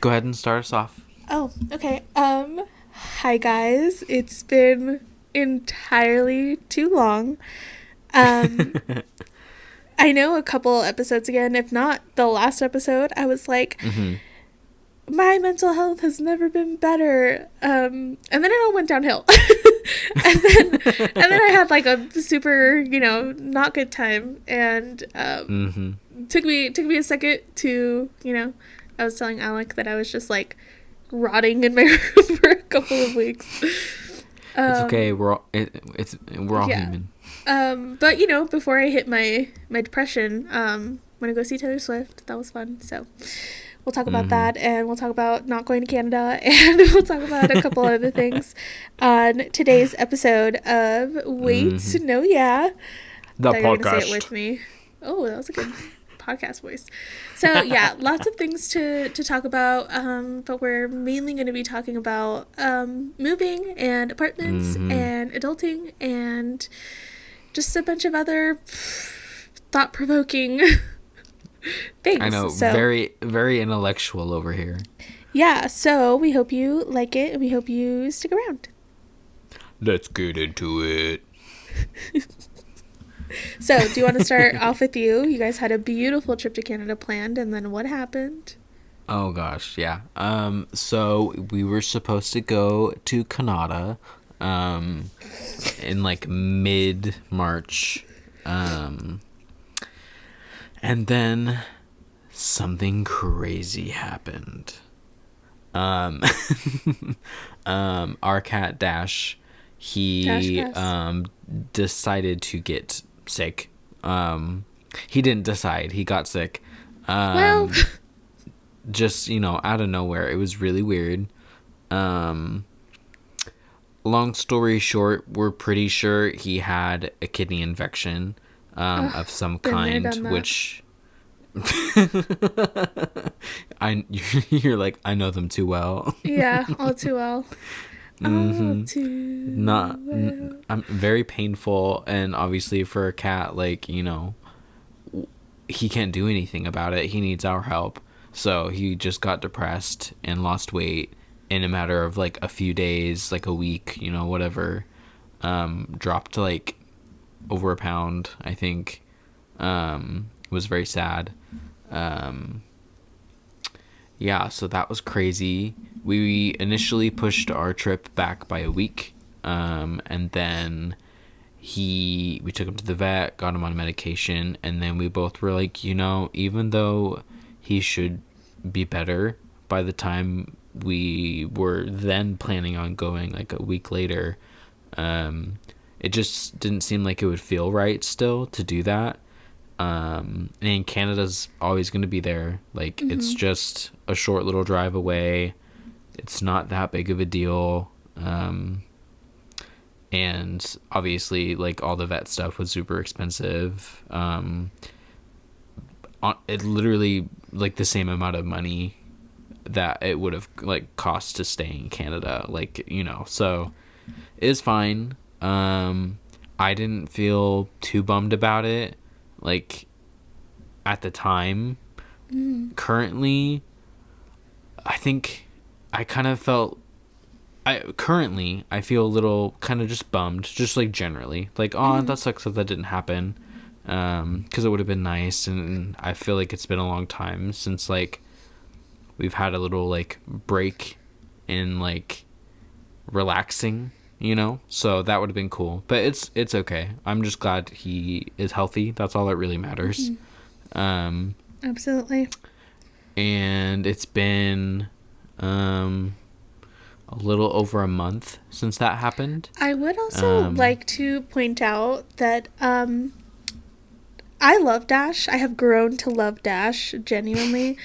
Go ahead and start us off. Oh, okay. Hi guys. It's been entirely too long. Um, I know a couple episodes again, if not the last episode, I was like, hmm my mental health has never been better. And then it all went downhill. and then I had like a super, not good time, and hmm took me a second to, I was telling Alec that I was just like rotting in my room for a couple of weeks. It's okay. Um, We're all yeah. human. But before I hit my depression, went to go see Taylor Swift. That was fun. So we'll talk about hmm that, and we'll talk about not going to Canada, and we'll talk about a couple other things on today's episode of Wait, hmm No, Yeah. I The thought you were gonna say it podcast. with me. Oh, that was a good podcast voice. So yeah, lots of things to talk about. But we're mainly going to be talking about moving and apartments hmm and adulting and just a bunch of other thought provoking I things. know, So very, very intellectual over here. yeah, so we hope you like it, and we hope you stick around. Let's get into it. So, do you want to start off with you? You guys had a beautiful trip to Canada planned, and then what happened? Oh gosh, yeah. So we were supposed to go to Canada, um, in like mid March, um, and then something crazy happened. Um, our cat Dash, Dash he pass. decided to get sick. He didn't decide; he got sick. Well, Um, just out of nowhere. It was really weird. Um, long story short, we're pretty sure he had a kidney infection, of some been there, kind, done that. which I you're like, I know them too well. Yeah, all too well. All hmm too Not, well. I'm very painful, and obviously for a cat, like he can't do anything about it. He needs our help. So he just got depressed and lost weight in a matter of like a few days, like a week, whatever. Dropped to like over a pound, I think. It was very sad. Um, yeah, so that was crazy. We initially pushed our trip back by a week, and then we took him to the vet, got him on medication, and then we both were like, even though he should be better by the time we were then planning on going like a week later, it just didn't seem like it would feel right still to do that. And Canada's always going to be there. Like, it's Mm-hmm. just a short little drive away. It's not that big of a deal. And obviously, like, all the vet stuff was super expensive. It literally, like, the same amount of money that it would have, like, cost to stay in Canada. Like, so it is fine. I didn't feel too bummed about it. Like, at the time. Mm-hmm. Currently, I think I kind of felt I feel a little kind of just bummed, just like generally, like, oh, Mm-hmm. that sucks that didn't happen, because it would have been nice, and I feel like it's been a long time since like we've had a little like break in like relaxing, so that would have been cool, but it's okay. I'm just glad he is healthy. That's all that really matters. Mm-hmm. um Absolutely. and it's been um a little over a month since that happened. I would also Um, like to point out that I love Dash. I have grown to love Dash genuinely.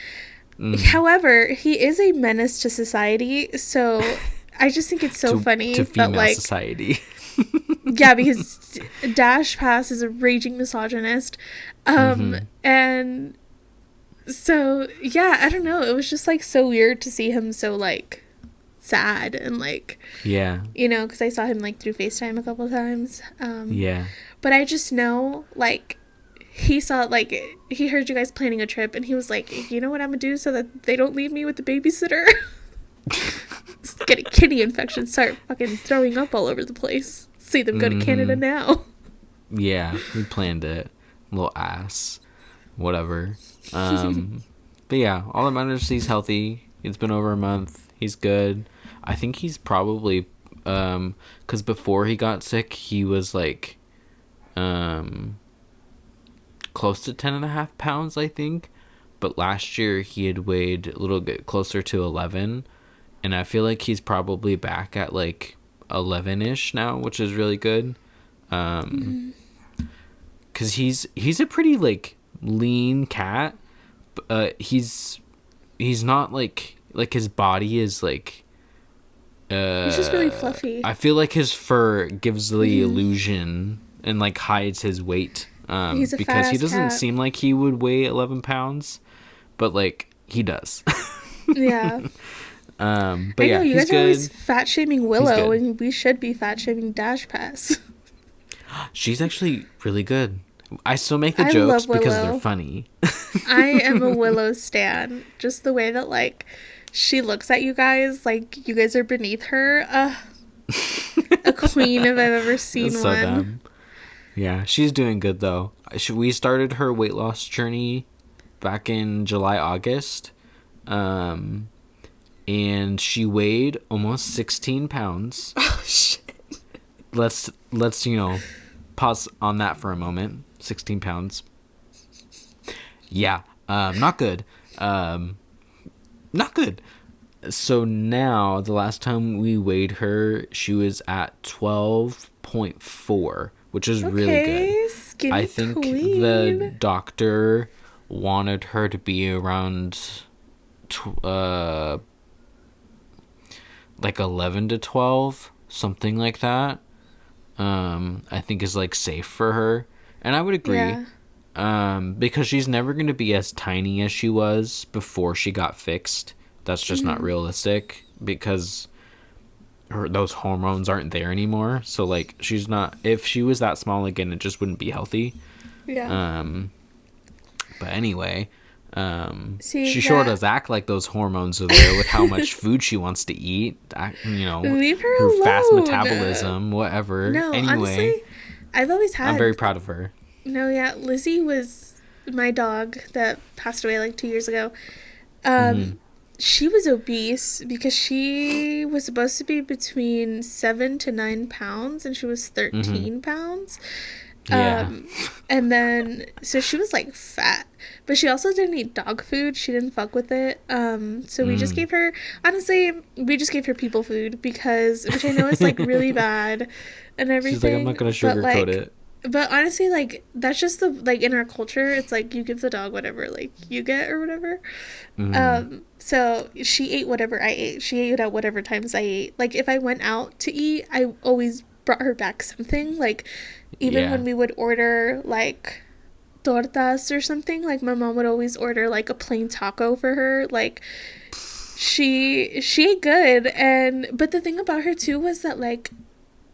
mhm. However, he is a menace to society, so I just think it's so funny to that female like society. yeah, because Dash Pass is a raging misogynist. hmm And so yeah, I don't know. It was just like so weird to see him so like sad and like Yeah, because I saw him like through FaceTime a couple times. yeah. But I just know like he saw, like, he heard you guys planning a trip, and he was like, you know what I'm gonna do so that they don't leave me with the babysitter? Just get a kitty infection, start fucking throwing up all over the place. See them go to Canada now. Yeah, we planned it. Little ass. Whatever. But yeah, all that matters is he's healthy. It's been over a month. He's good. I think he's probably, because before he got sick, he was like, close to 10.5 pounds, I think. But last year he had weighed a little bit closer to 11. And I feel like he's probably back at like 11-ish now, which is really good. Because he's a pretty like lean cat. He's not like his body is like, He's just really fluffy. I feel like his fur gives the illusion and like hides his weight. He's a because he fat-ass doesn't cat. seem like he would weigh 11 pounds, but like he does. Yeah. But I know, yeah, you he's guys are always good. fat shaming Willow, good. and we should be fat shaming Dash Pass. She's actually really good. I still make the I jokes love because Willow. they're funny. I am a Willow stan. Just the way that, like, she looks at you guys like you guys are beneath her. A queen if I've ever seen It's so one. dumb. Yeah, she's doing good though. We started her weight loss journey back in July, August. And she weighed almost 16 pounds. Oh, shit. Let's pause on that for a moment. 16 pounds. Yeah, not good. Not good. So now, the last time we weighed her, she was at 12.4, which is really good. Skinny I think queen. the doctor wanted her to be around like 11 to 12, something like that. I think is like safe for her, and I would agree. Yeah. Because she's never going to be as tiny as she was before she got fixed. That's just not realistic, because those hormones aren't there anymore. So like, she's not, if she was that small again, it just wouldn't be healthy. Yeah. But anyway, See, she sure that- does act like those hormones are there with how much food she wants to eat. Leave her fast alone. metabolism, whatever. No, Anyway, honestly, I've always had. I'm very proud of her. No, yeah, Lizzie was my dog that passed away like 2 years ago. She was obese because she was supposed to be between 7 to 9 pounds, and she was 13 pounds. Yeah. And then, so she was like fat, but she also didn't eat dog food. She didn't fuck with it. So we just gave her, honestly, we just gave her people food because, which I know is like really bad and everything. She's like, I'm not going to sugarcoat it. But honestly, like, that's just the, like, in our culture, it's like, you give the dog whatever, like, you get or whatever. So she ate whatever I ate. She ate at whatever times I ate. Like, if I went out to eat, I always brought her back something. Like, even when we would order, like, tortas or something, like, my mom would always order, like, a plain taco for her. Like, she ate good. But the thing about her, too, was that, like,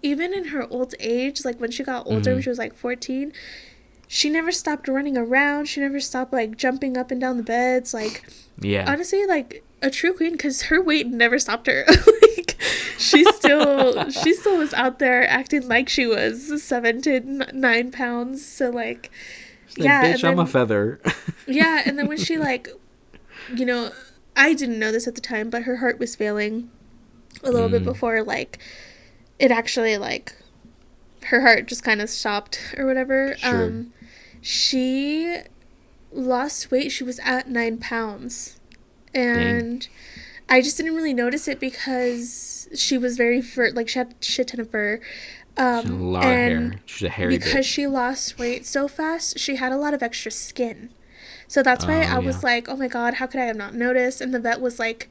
even in her old age, like when she got older, when she was like 14, she never stopped running around. She never stopped like jumping up and down the beds. Like, honestly, like a true queen, because her weight never stopped her. Like, she still was out there acting like she was 7 to 9 pounds. So like, bitch, and then, I'm a feather. Yeah, and then when she like, you know, I didn't know this at the time, but her heart was failing a little bit before like. It actually, like, her heart just kind of stopped or whatever. Sure. She lost weight. She was at 9 pounds. And I just didn't really notice it because she was very fur. Like, she had a shit ton of fur. She had a lot of hair. She's a hairy because bitch. she lost weight so fast, she had a lot of extra skin. So that's why I was like, oh my God, how could I have not noticed? And the vet was like,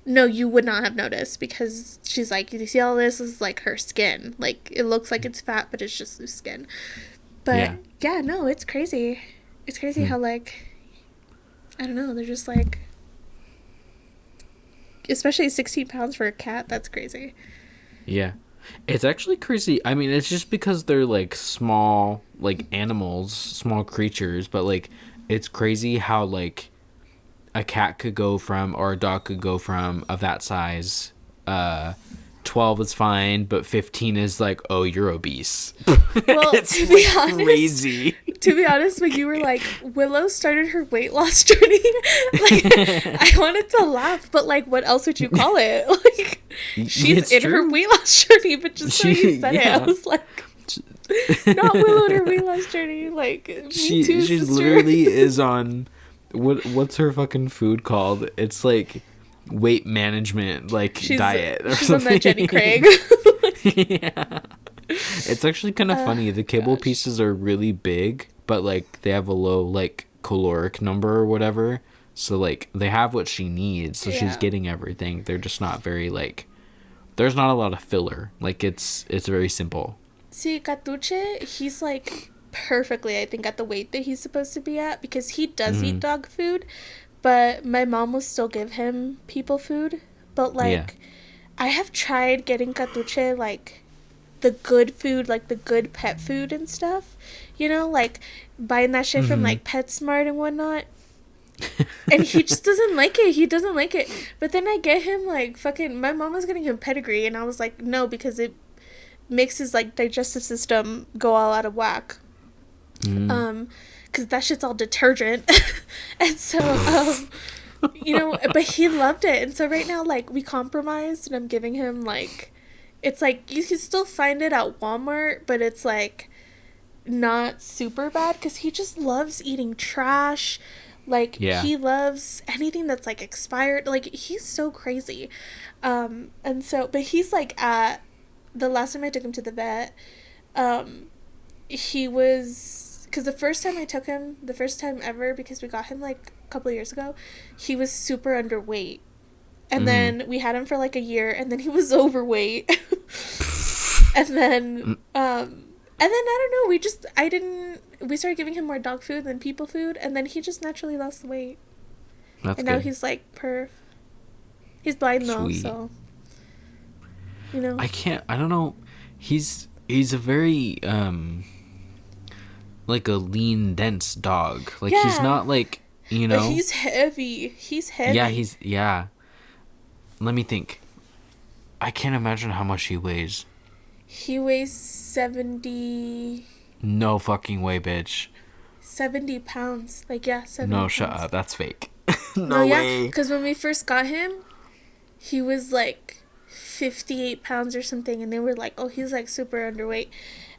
no, you would not have noticed, because she's like, you see all this is like her skin. Like, it looks like it's fat, but it's just loose skin. But yeah, no, it's crazy. It's crazy how, like, I don't know, they're just like, especially 16 pounds for a cat, that's crazy. Yeah. It's actually crazy. I mean, it's just because they're like small, like animals, small creatures, but like it's crazy how like a cat could go from or a dog could go from of that size. 12 is fine, but 15 is like, oh, you're obese. Well, It's like crazy. To be honest, when you were like, Willow started her weight loss journey, like, I wanted to laugh, but like, what else would you call it? Like, she's It's in true. her weight loss journey, but just so you said it, I was like, not Willow in her weight loss journey. Like, me too, She sister. literally is on what's her fucking food called? It's like weight management like diet or She's something. on that Jenny Craig. Yeah. It's actually kind of funny. The kibble pieces are really big, but like they have a low like caloric number or whatever. So like they have what she needs, so she's Yeah. getting everything. They're just not very like there's not a lot of filler. Like it's very simple. See, Catuche, he's like perfectly, I think, at the weight that he's supposed to be at because he does eat dog food, but my mom will still give him people food. But like, I have tried getting Catuche like the good food, like the good pet food and stuff, you know, like buying that shit from like PetSmart and whatnot. And he just doesn't like it. He doesn't like it. But then I get him like fucking. My mom was getting him pedigree, and I was like, no, because it makes his like digestive system go all out of whack. Because that shit's all detergent, and so you know. But he loved it, and so right now like we compromised, and I'm giving him like, it's like you can still find it at Walmart, but it's like not super bad because he just loves eating trash. Like, he loves anything that's, like, expired. Like, he's so crazy. And so, but he's, like, at, the last time I took him to the vet, he was, because the first time I took him, the first time ever, because we got him, like, a couple of years ago, he was super underweight. And then we had him for, like, a year, and then he was overweight. And then, I don't know, we started giving him more dog food than people food, and then he just naturally lost the weight. That's and good. now he's like perf. He's blind though, Sweet. so you know. I don't know. He's a very like a lean, dense dog. Like he's not like, you know. But he's heavy. Yeah. Let me think. I can't imagine how much he weighs. He weighs 70 No fucking way, bitch. 70 pounds. Like, yeah, 70 No, pounds. shut up. That's fake. No way. because when we first got him, he was like 58 pounds or something, and they were like, oh, he's like super underweight.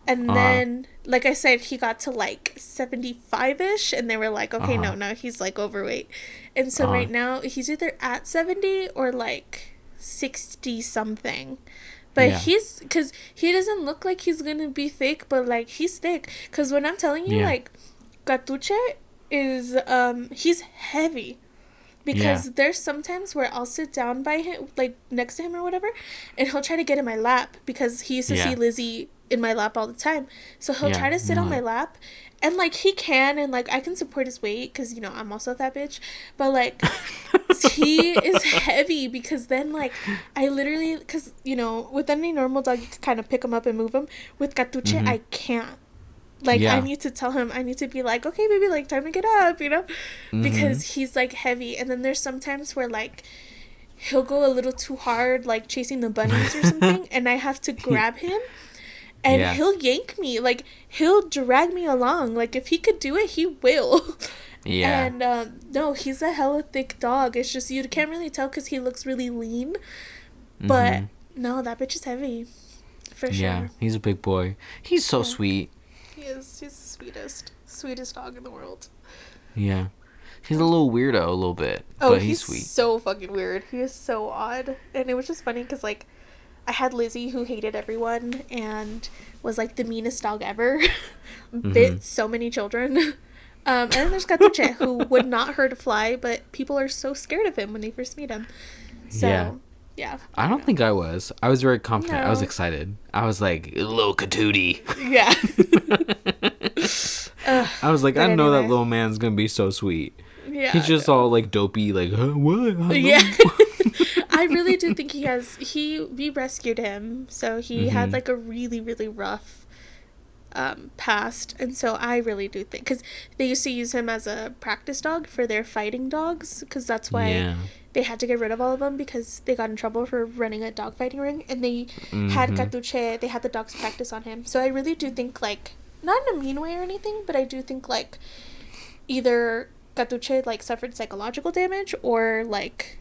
And then, like I said, he got to like 75-ish, and they were like, okay, no, he's like overweight. And so right now, he's either at 70 or like 60 something. But he's, because he doesn't look like he's gonna be thick, but like he's thick. Because when I'm telling you, like, Catuche is, he's heavy. Because there's sometimes where I'll sit down by him, like next to him or whatever, and he'll try to get in my lap because he used to see Lizzie in my lap all the time. So he'll try to sit on my lap, and like he can, and like I can support his weight because, you know, I'm also that bitch. But like he is heavy because then like I literally, because, you know, with any normal dog you can kind of pick him up and move him. With Catuche, I can't. Like, I need to tell him, I need to be like, okay, baby, like, time to get up, you know? Because he's, like, heavy. And then there's sometimes where, like, he'll go a little too hard, like, chasing the bunnies or something, and I have to grab him, and he'll yank me. Like, he'll drag me along. Like, if he could do it, he will. Yeah. And, no, he's a hella thick dog. It's just, you can't really tell because he looks really lean. But, no, that bitch is heavy. For sure. Yeah, he's a big boy. He's so sweet. He's the sweetest dog in the world. Yeah. He's a little weirdo a little bit, Oh, but he's sweet. So fucking weird. He is so odd. And it was just funny because, like, I had Lizzie who hated everyone and was, like, the meanest dog ever. Bit so many children. And then there's Catuche who would not hurt a fly, but people are so scared of him when they first meet him. So, yeah. I don't think I was. I was very confident. No. I was excited. I was like, little Catootie. Yeah. I was like, I But know that anyway. little man's gonna be so sweet. Yeah. He's just all like dopey, like, huh, what? Yeah. I I really do think we rescued him, so he had Mm-hmm. like a really, really rough past. And so I really do think, because they used to use him as a practice dog for their fighting dogs, because that's why Yeah. they had to get rid of all of them, because they got in trouble for running a dog fighting ring, and they had Mm-hmm. Catuche, they had the dogs practice on him. So I really do think, like, not in a mean way or anything, but I do think, like, either Catuche, like, suffered psychological damage or, like,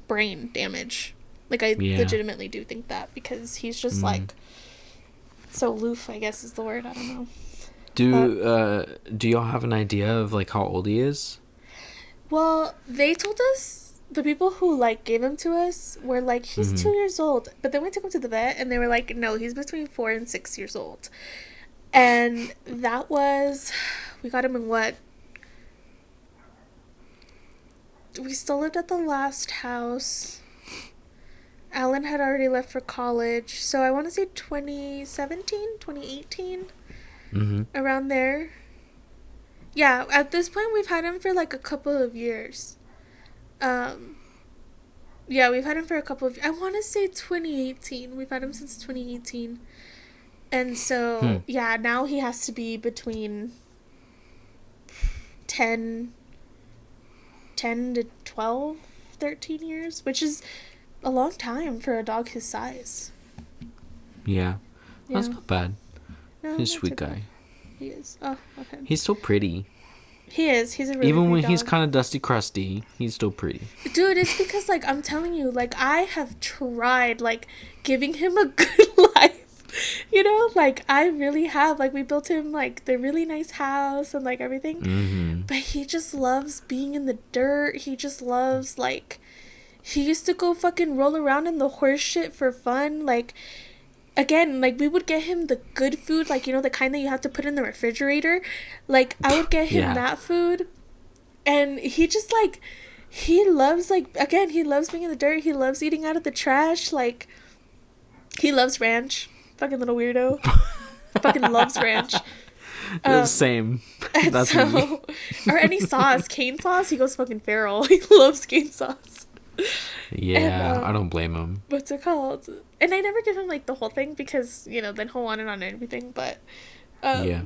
brain damage. Like, I Yeah. legitimately do think that, because he's just, Mm. like, so aloof, I guess is the word. I don't know. But, Do y'all have an idea of like how old he is? well, they told us, the people who, like, gave him to us were like, he's Mm-hmm. 2 years old. But then we took him to the vet, and they were like, no, he's between 4 and 6 years old. And that was, we got him in what? We still lived at the last house. Alan had already left for college. So I want to say 2017, 2018, Mm-hmm. around there. Yeah, at this point, we've had him for like a couple of years. Um, yeah, we've had him for a couple of, I want to say 2018. We've had him since 2018. And Hmm. so, yeah, now he has to be between 10, 10 to 12, 13 years, which is a long time for a dog his size. Yeah. That's Yeah. not bad. No, He's a not sweet too bad. guy. He is. Oh, okay. He's so pretty. He is. He's a really Even pretty when dog. he's kind of dusty crusty, he's still pretty. Dude, it's because, like, I'm telling you, like, I have tried, like, giving him a good life. You know, like, I really have. Like, we built him, like, the really nice house and, like, everything. Mm-hmm. But he just loves being in the dirt. He just loves, like, he used to go fucking roll around in the horse shit for fun. Like, again, like, we would get him the good food, like, you know, the kind that you have to put in the refrigerator. Like, I would get him Yeah. that food. And he just, like, he loves, like, again, he loves being in the dirt. He loves eating out of the trash. Like, he loves ranch. Fucking little weirdo. Fucking loves ranch. Same. And That's so, me. or any sauce, cane sauce, he goes fucking feral. He loves cane sauce. Yeah, And, I don't blame him. What's it called? And I never give him, like, the whole thing because, you know, then he'll want it on everything. But, Yeah.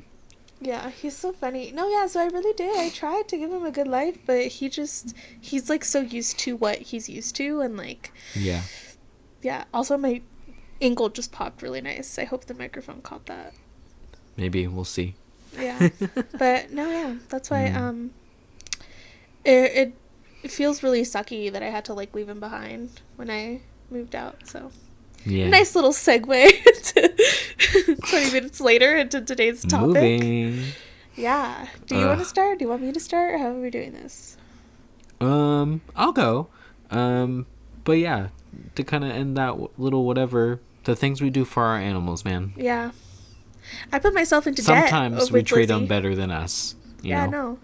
yeah, he's so funny. No, yeah, so I really did. I tried to give him a good life, but he's, like, so used to what he's used to. And, like, Yeah. yeah, also my ankle just popped really nice. I hope the microphone caught that. Maybe we'll see. Yeah. But, no, yeah, that's why, Mm. it feels really sucky that I had to, like, leave him behind when I moved out, so. Yeah. Nice little segue to 20 minutes later into today's topic. Moving. Yeah. Do you want to start? Do you want me to start? Or how are we doing this? I'll go. But yeah, to kind of end that little whatever, the things we do for our animals, man. Yeah. I put myself into Sometimes debt we with treat Lizzie. them better than us. You know?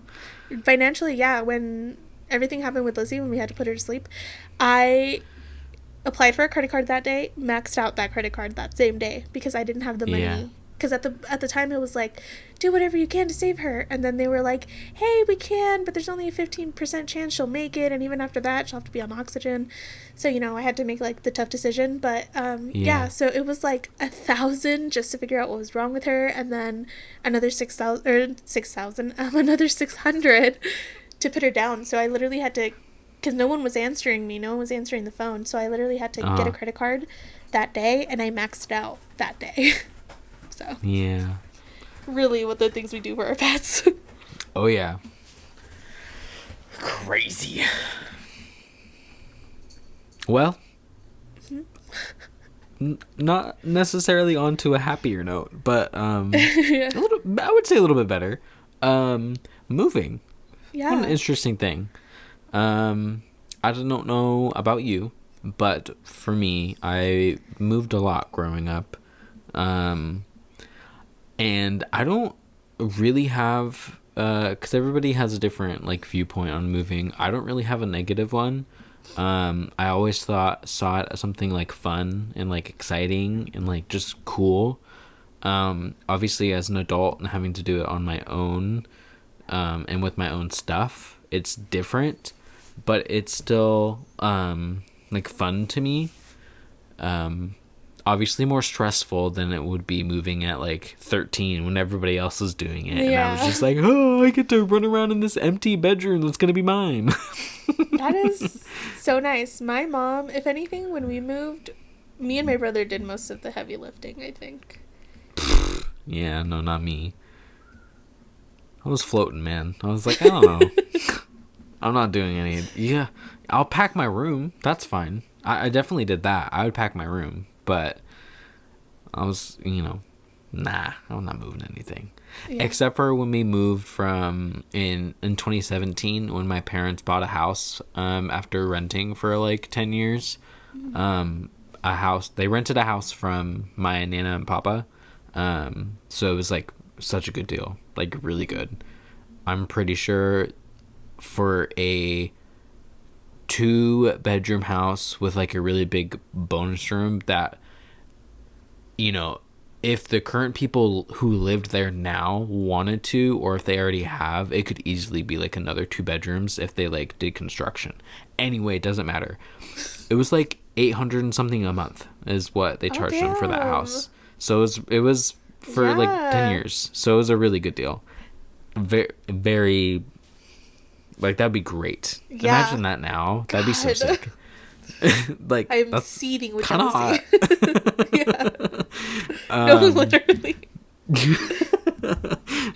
No. Financially, yeah. When everything happened with Lizzie, when we had to put her to sleep, I applied for a credit card that day, maxed out that credit card that same day because I didn't have the money. Yeah. Because at the time it was like, do whatever you can to save her, and then they were like, hey, we can, but there's only a 15% chance she'll make it, and even after that she'll have to be on oxygen. So, you know, I had to make, like, the tough decision. But yeah, so it was like 1,000 just to figure out what was wrong with her, and then another 6,000 another 600 to put her down. So I literally had to, because no one was answering me, no one was answering the phone, so I literally had to get a credit card that day, and I maxed it out that day. So Yeah. really what the things we do for our pets. Oh yeah. Crazy. Well, not necessarily onto a happier note, but Yeah. I would say a little bit better. Moving. Yeah. What an interesting thing. I don't know about you, but for me, I moved a lot growing up. And I don't really have, because everybody has a different, like, viewpoint on moving. I don't really have a negative one. I always saw it as something, like, fun and, like, exciting and, like, just cool. Obviously as an adult and having to do it on my own, and with my own stuff, it's different, but it's still, like fun to me. Obviously more stressful than it would be moving at like 13 when everybody else is doing it, and I was Yeah. just like, oh, I get to run around in this empty bedroom that's gonna be mine. That is so nice. My mom, if anything, when we moved, me and my brother did most of the heavy lifting, I think. Yeah, no, not me. I was floating, man. I was like, I don't know. I'm not doing any. Yeah, I'll pack my room. That's fine. I definitely did that. I would pack my room, but I was, nah, I'm not moving anything. Yeah. Except for when we moved from in 2017 when my parents bought a house after renting for like 10 years. A house, they rented a house from my nana and papa. So it was like such a good deal, like really good. I'm pretty sure for a 2-bedroom house with like a really big bonus room that, you know, if the current people who lived there now wanted to, or if they already have, it could easily be like another 2 bedrooms if they like did construction. Anyway, it doesn't matter. It was like 800 and something a month is what they Oh, charged them for that damn. house. So it was for like 10 Yeah. years. So it was a really good deal. Very, very, like that'd be great. Yeah. Imagine that now. That'd be so God. sick. Like I'm that's seething with kind of jealousy. hot. Yeah. No, literally.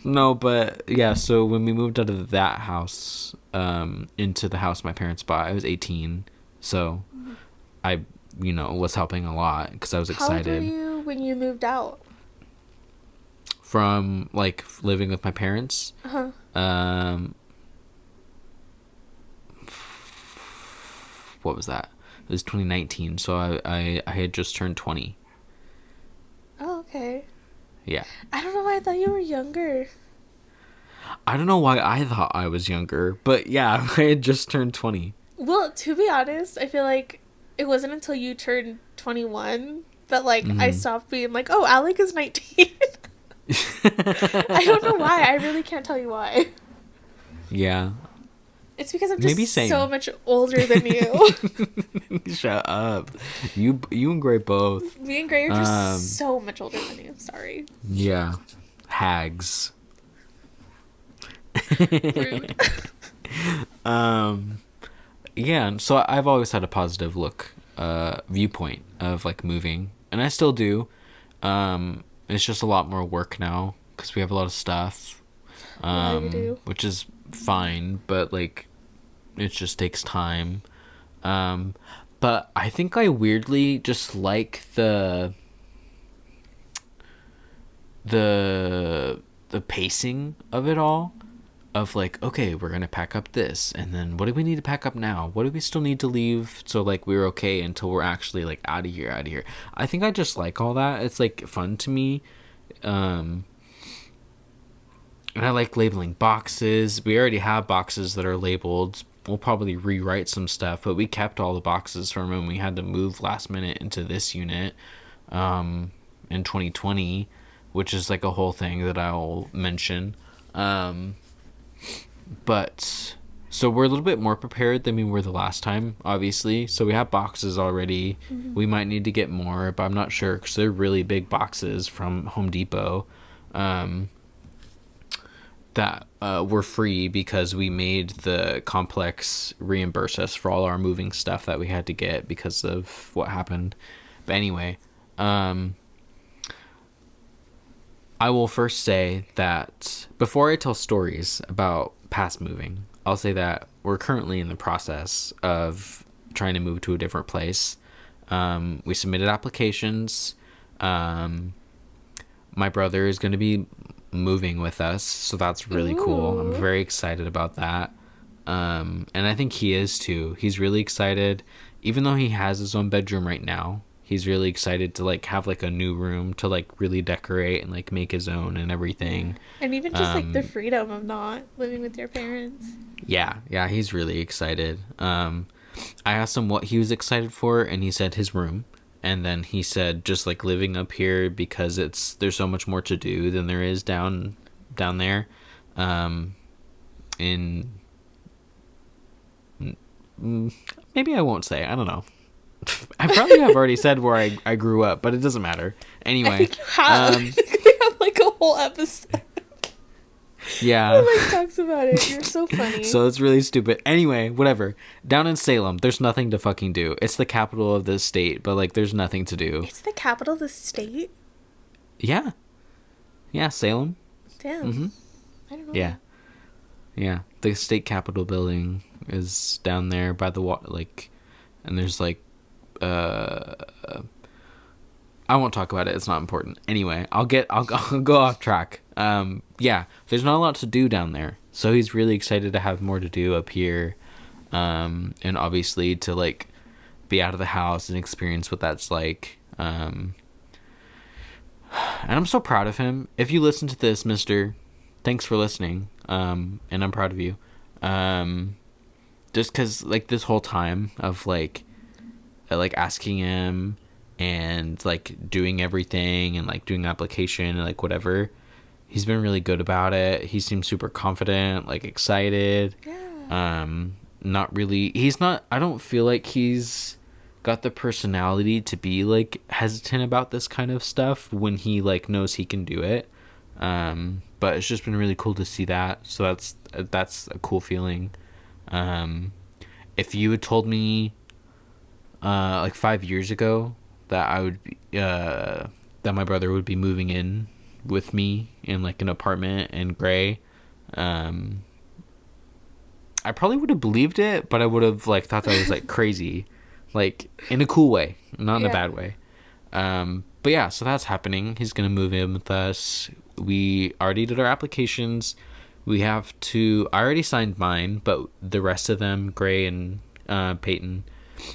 No, but yeah, so when we moved out of that house into the house my parents bought, I was 18. So I, was helping a lot because I was How old were excited you when you moved out? from like living with my parents. Uh-huh. Um, what was that? It was 2019, so I had just turned 20. Oh, okay. Yeah. I don't know why I thought you were younger. I don't know why I thought I was younger, but yeah, I had just turned 20. Well, to be honest, I feel like it wasn't until you turned 21 that, like, I stopped being like, oh, Alec is 19. I don't know why. I really can't tell you why. Yeah. It's because I'm Maybe just same. so much older than you. Shut up. You and Gray both. Me and Gray are just so much older than you. Sorry. Yeah. Hags. Rude. Yeah, and so I've always had a positive viewpoint of like moving, and I still do. It's just a lot more work now because we have a lot of stuff, Yeah, you do. which is fine, but like it just takes time. But I think I weirdly just like the pacing of it all, of like, okay, we're gonna pack up this, and then what do we need to pack up now, what do we still need to leave, so like we're okay until we're actually like out of here. I think I just like all that. It's like fun to me. And I like labeling boxes. We already have boxes that are labeled. We'll probably rewrite some stuff, but we kept all the boxes from when we had to move last minute into this unit in 2020, which is like a whole thing that I'll mention. But so we're a little bit more prepared than we were the last time, obviously. So we have boxes already. We might need to get more, but I'm not sure because they're really big boxes from Home Depot. That were free because we made the complex reimburse us for all our moving stuff that we had to get because of what happened. But anyway, I will first say that before I tell stories about past moving, I'll say that we're currently in the process of trying to move to a different place. We submitted applications. My brother is going to be moving with us, so that's really cool. I'm very excited about that. And I think he is too. He's really excited, even though he has his own bedroom right now. He's really excited to like have like a new room to like really decorate and like make his own and everything. And even just like the freedom of not living with your parents. Yeah, he's really excited. I asked him what he was excited for, and he said his room. And then he said just like living up here because there's so much more to do than there is down there. In maybe I won't say. I don't know. I probably have already said where I grew up, but it doesn't matter. I Anyway, think you have. I think we have like a whole episode yeah. that like talks about it. You're so funny. So it's really stupid. Anyway, whatever. Down in Salem, there's nothing to fucking do. It's the capital of the state, but like there's nothing to do. It's the capital of the state? Yeah. Yeah, Salem. Damn. Mm-hmm. I don't know. Yeah. Yeah. The state capitol building is down there by the water, like, and there's like, I won't talk about it. It's not important. Anyway, I'll go off track. Yeah, there's not a lot to do down there. So he's really excited to have more to do up here. And obviously to like be out of the house and experience what that's like. And I'm so proud of him. If you listen to this, mister, thanks for listening. And I'm proud of you. Just cause like this whole time of like asking him and like doing everything and like doing application and like whatever, he's been really good about it. He seems super confident, like excited. Yeah. Not really, I don't feel like he's got the personality to be like hesitant about this kind of stuff when he like knows he can do it. But it's just been really cool to see that. So that's a cool feeling. If you had told me like 5 years ago that I would be, that my brother would be moving in with me in like an apartment in Gray, I probably would have believed it, but I would have like thought that was like crazy, like in a cool way, not in a bad way. But yeah, so that's happening. He's gonna move in with us. We already did our applications. I already signed mine, but the rest of them, Gray and Peyton,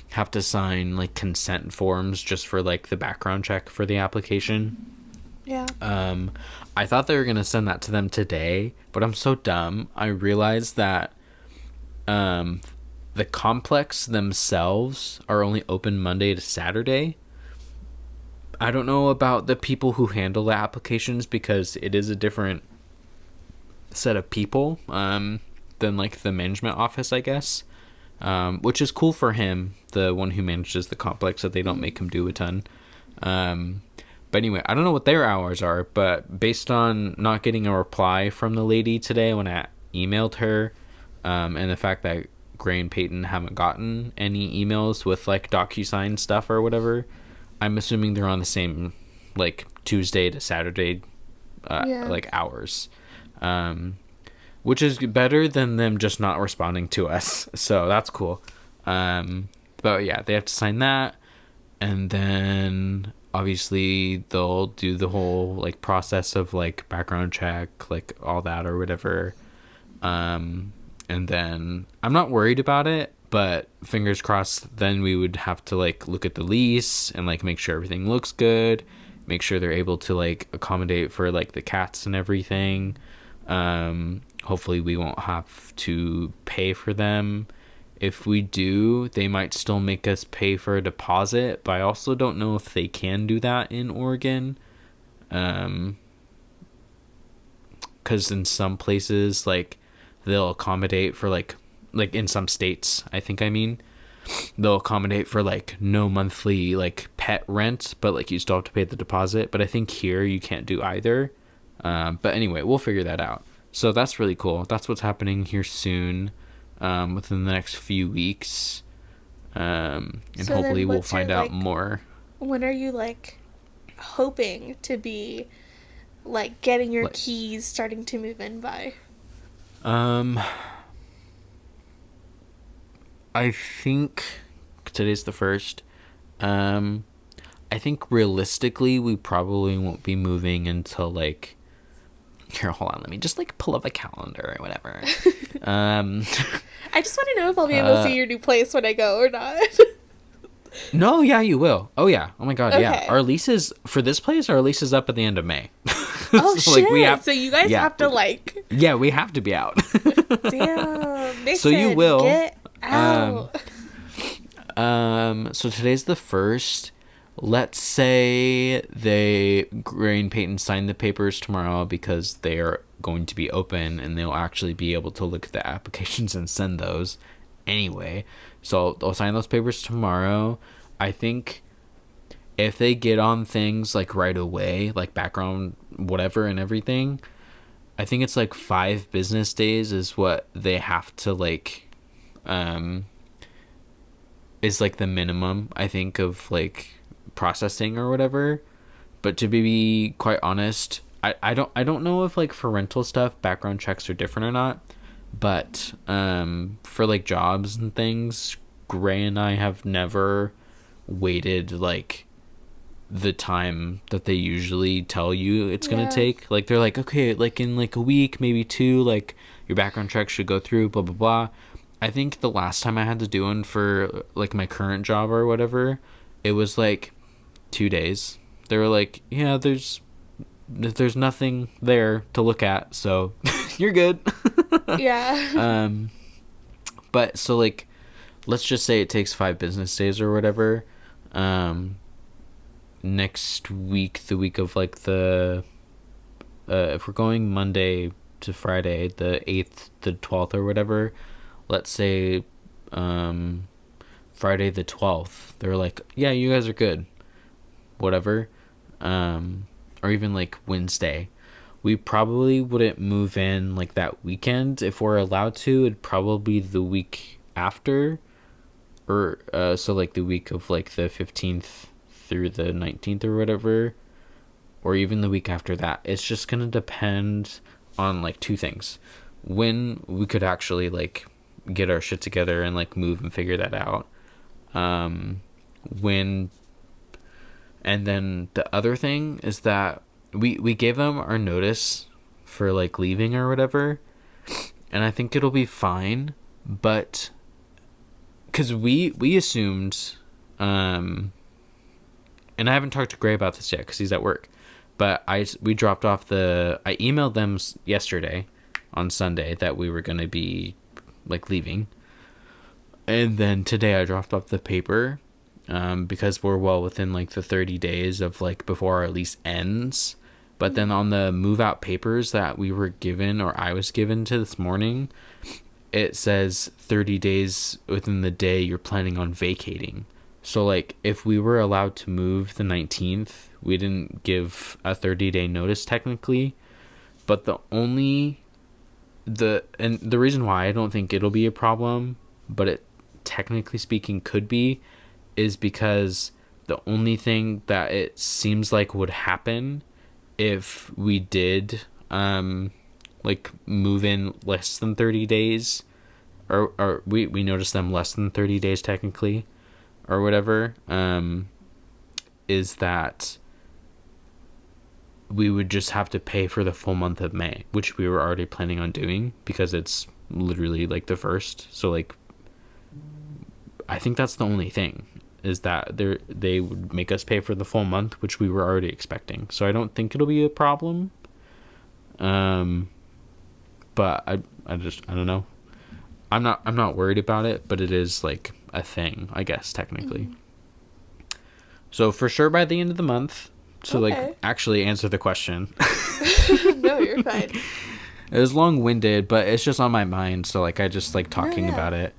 have to sign like consent forms just for like the background check for the application. Yeah. I thought they were gonna send that to them today, but I'm so dumb. I realized that the complex themselves are only open Monday to Saturday. I don't know about the people who handle the applications because it is a different set of people than like the management office, I guess. Which is cool for him, the one who manages the complex, that they don't make him do a ton. But anyway, I don't know what their hours are, but based on not getting a reply from the lady today when I emailed her, and the fact that Gray and Peyton haven't gotten any emails with like DocuSign stuff or whatever, I'm assuming they're on the same like Tuesday to Saturday like hours. Which is better than them just not responding to us. So that's cool. But yeah, they have to sign that. And then obviously they'll do the whole like process of like background check, like all that or whatever. And then I'm not worried about it, but fingers crossed, then we would have to like look at the lease and like make sure everything looks good, make sure they're able to like accommodate for like the cats and everything. Hopefully we won't have to pay for them. If we do, they might still make us pay for a deposit, but I also don't know if they can do that in Oregon. 'Cause in some places, like, they'll accommodate for like in some states, they'll accommodate for like no monthly like pet rent, but like you still have to pay the deposit. But I think here you can't do either. But anyway, we'll figure that out. So that's really cool. That's what's happening here soon, within the next few weeks. And so hopefully we'll find out more. When are you like hoping to be like getting your keys, starting to move in by? I think today's the 1st. I think realistically we probably won't be moving until like, here, hold on, let me just like pull up a calendar or whatever. I just want to know if I'll be able to see your new place when I go or not. No, yeah, you will. Oh yeah. Oh my god, okay. Yeah. Our lease is for this place. Our lease is up at the end of May. Oh so, shit! Like, so you guys have to like. Yeah, we have to be out. Damn. Mason, so you will get out. So today's the 1st. Let's say Gray and Peyton sign the papers tomorrow because they are going to be open and they'll actually be able to look at the applications and send those anyway. So they'll sign those papers tomorrow. I think if they get on things like right away, like background, whatever, and everything, I think it's like 5 business days is what they have to like, um, is like the minimum, I think, of like processing or whatever. But to be quite honest, I don't know if like for rental stuff background checks are different or not. But for like jobs and things, Gray and I have never waited like the time that they usually tell you it's gonna Yeah. take. Like they're like, okay, like in like a week, maybe two, like your background check should go through, blah blah blah. I think the last time I had to do one for like my current job or whatever, it was like 2 days. They were like, yeah, there's nothing there to look at, so you're good. Yeah. um, but so like, let's just say it takes 5 business days or whatever. Um, Next week, the week of like the if we're going Monday to Friday, the 8th to 12th or whatever, let's say um Friday the 12th, they're like, yeah, you guys are good, whatever. Or even like Wednesday, we probably wouldn't move in like that weekend. If we're allowed to, it'd probably be the week after, or so like the week of like the 15th through the 19th or whatever, or even the week after that. It's just gonna depend on like two things: when we could actually like get our shit together and like move and figure that out, um when, and then the other thing is that we gave them our notice for like leaving or whatever, and I think it'll be fine. But because we assumed, and I haven't talked to Gray about this yet because he's at work, but we dropped off I emailed them yesterday on Sunday that we were gonna be like leaving, and then today I dropped off the paper, because we're well within like the 30 days of like before our lease ends. But then on the move out papers that we were given, or I was given to this morning, it says 30 days within the day you're planning on vacating. So like if we were allowed to move the 19th, we didn't give a 30-day notice technically. But the reason why I don't think it'll be a problem, but it technically speaking could be, is because the only thing that it seems like would happen if we did like move in less than 30 days, or we noticed them less than 30 days technically or whatever, is that we would just have to pay for the full month of May, which we were already planning on doing because it's literally like the first. So like I think that's the only thing, is that they would make us pay for the full month, which we were already expecting. So I don't think it'll be a problem. But I don't know. I'm not worried about it, but it is like a thing, I guess, technically. Mm-hmm. So for sure by the end of the month. So okay. Like actually answer the question. No, you're fine. It was long-winded, but it's just on my mind, so like I just like talking about it.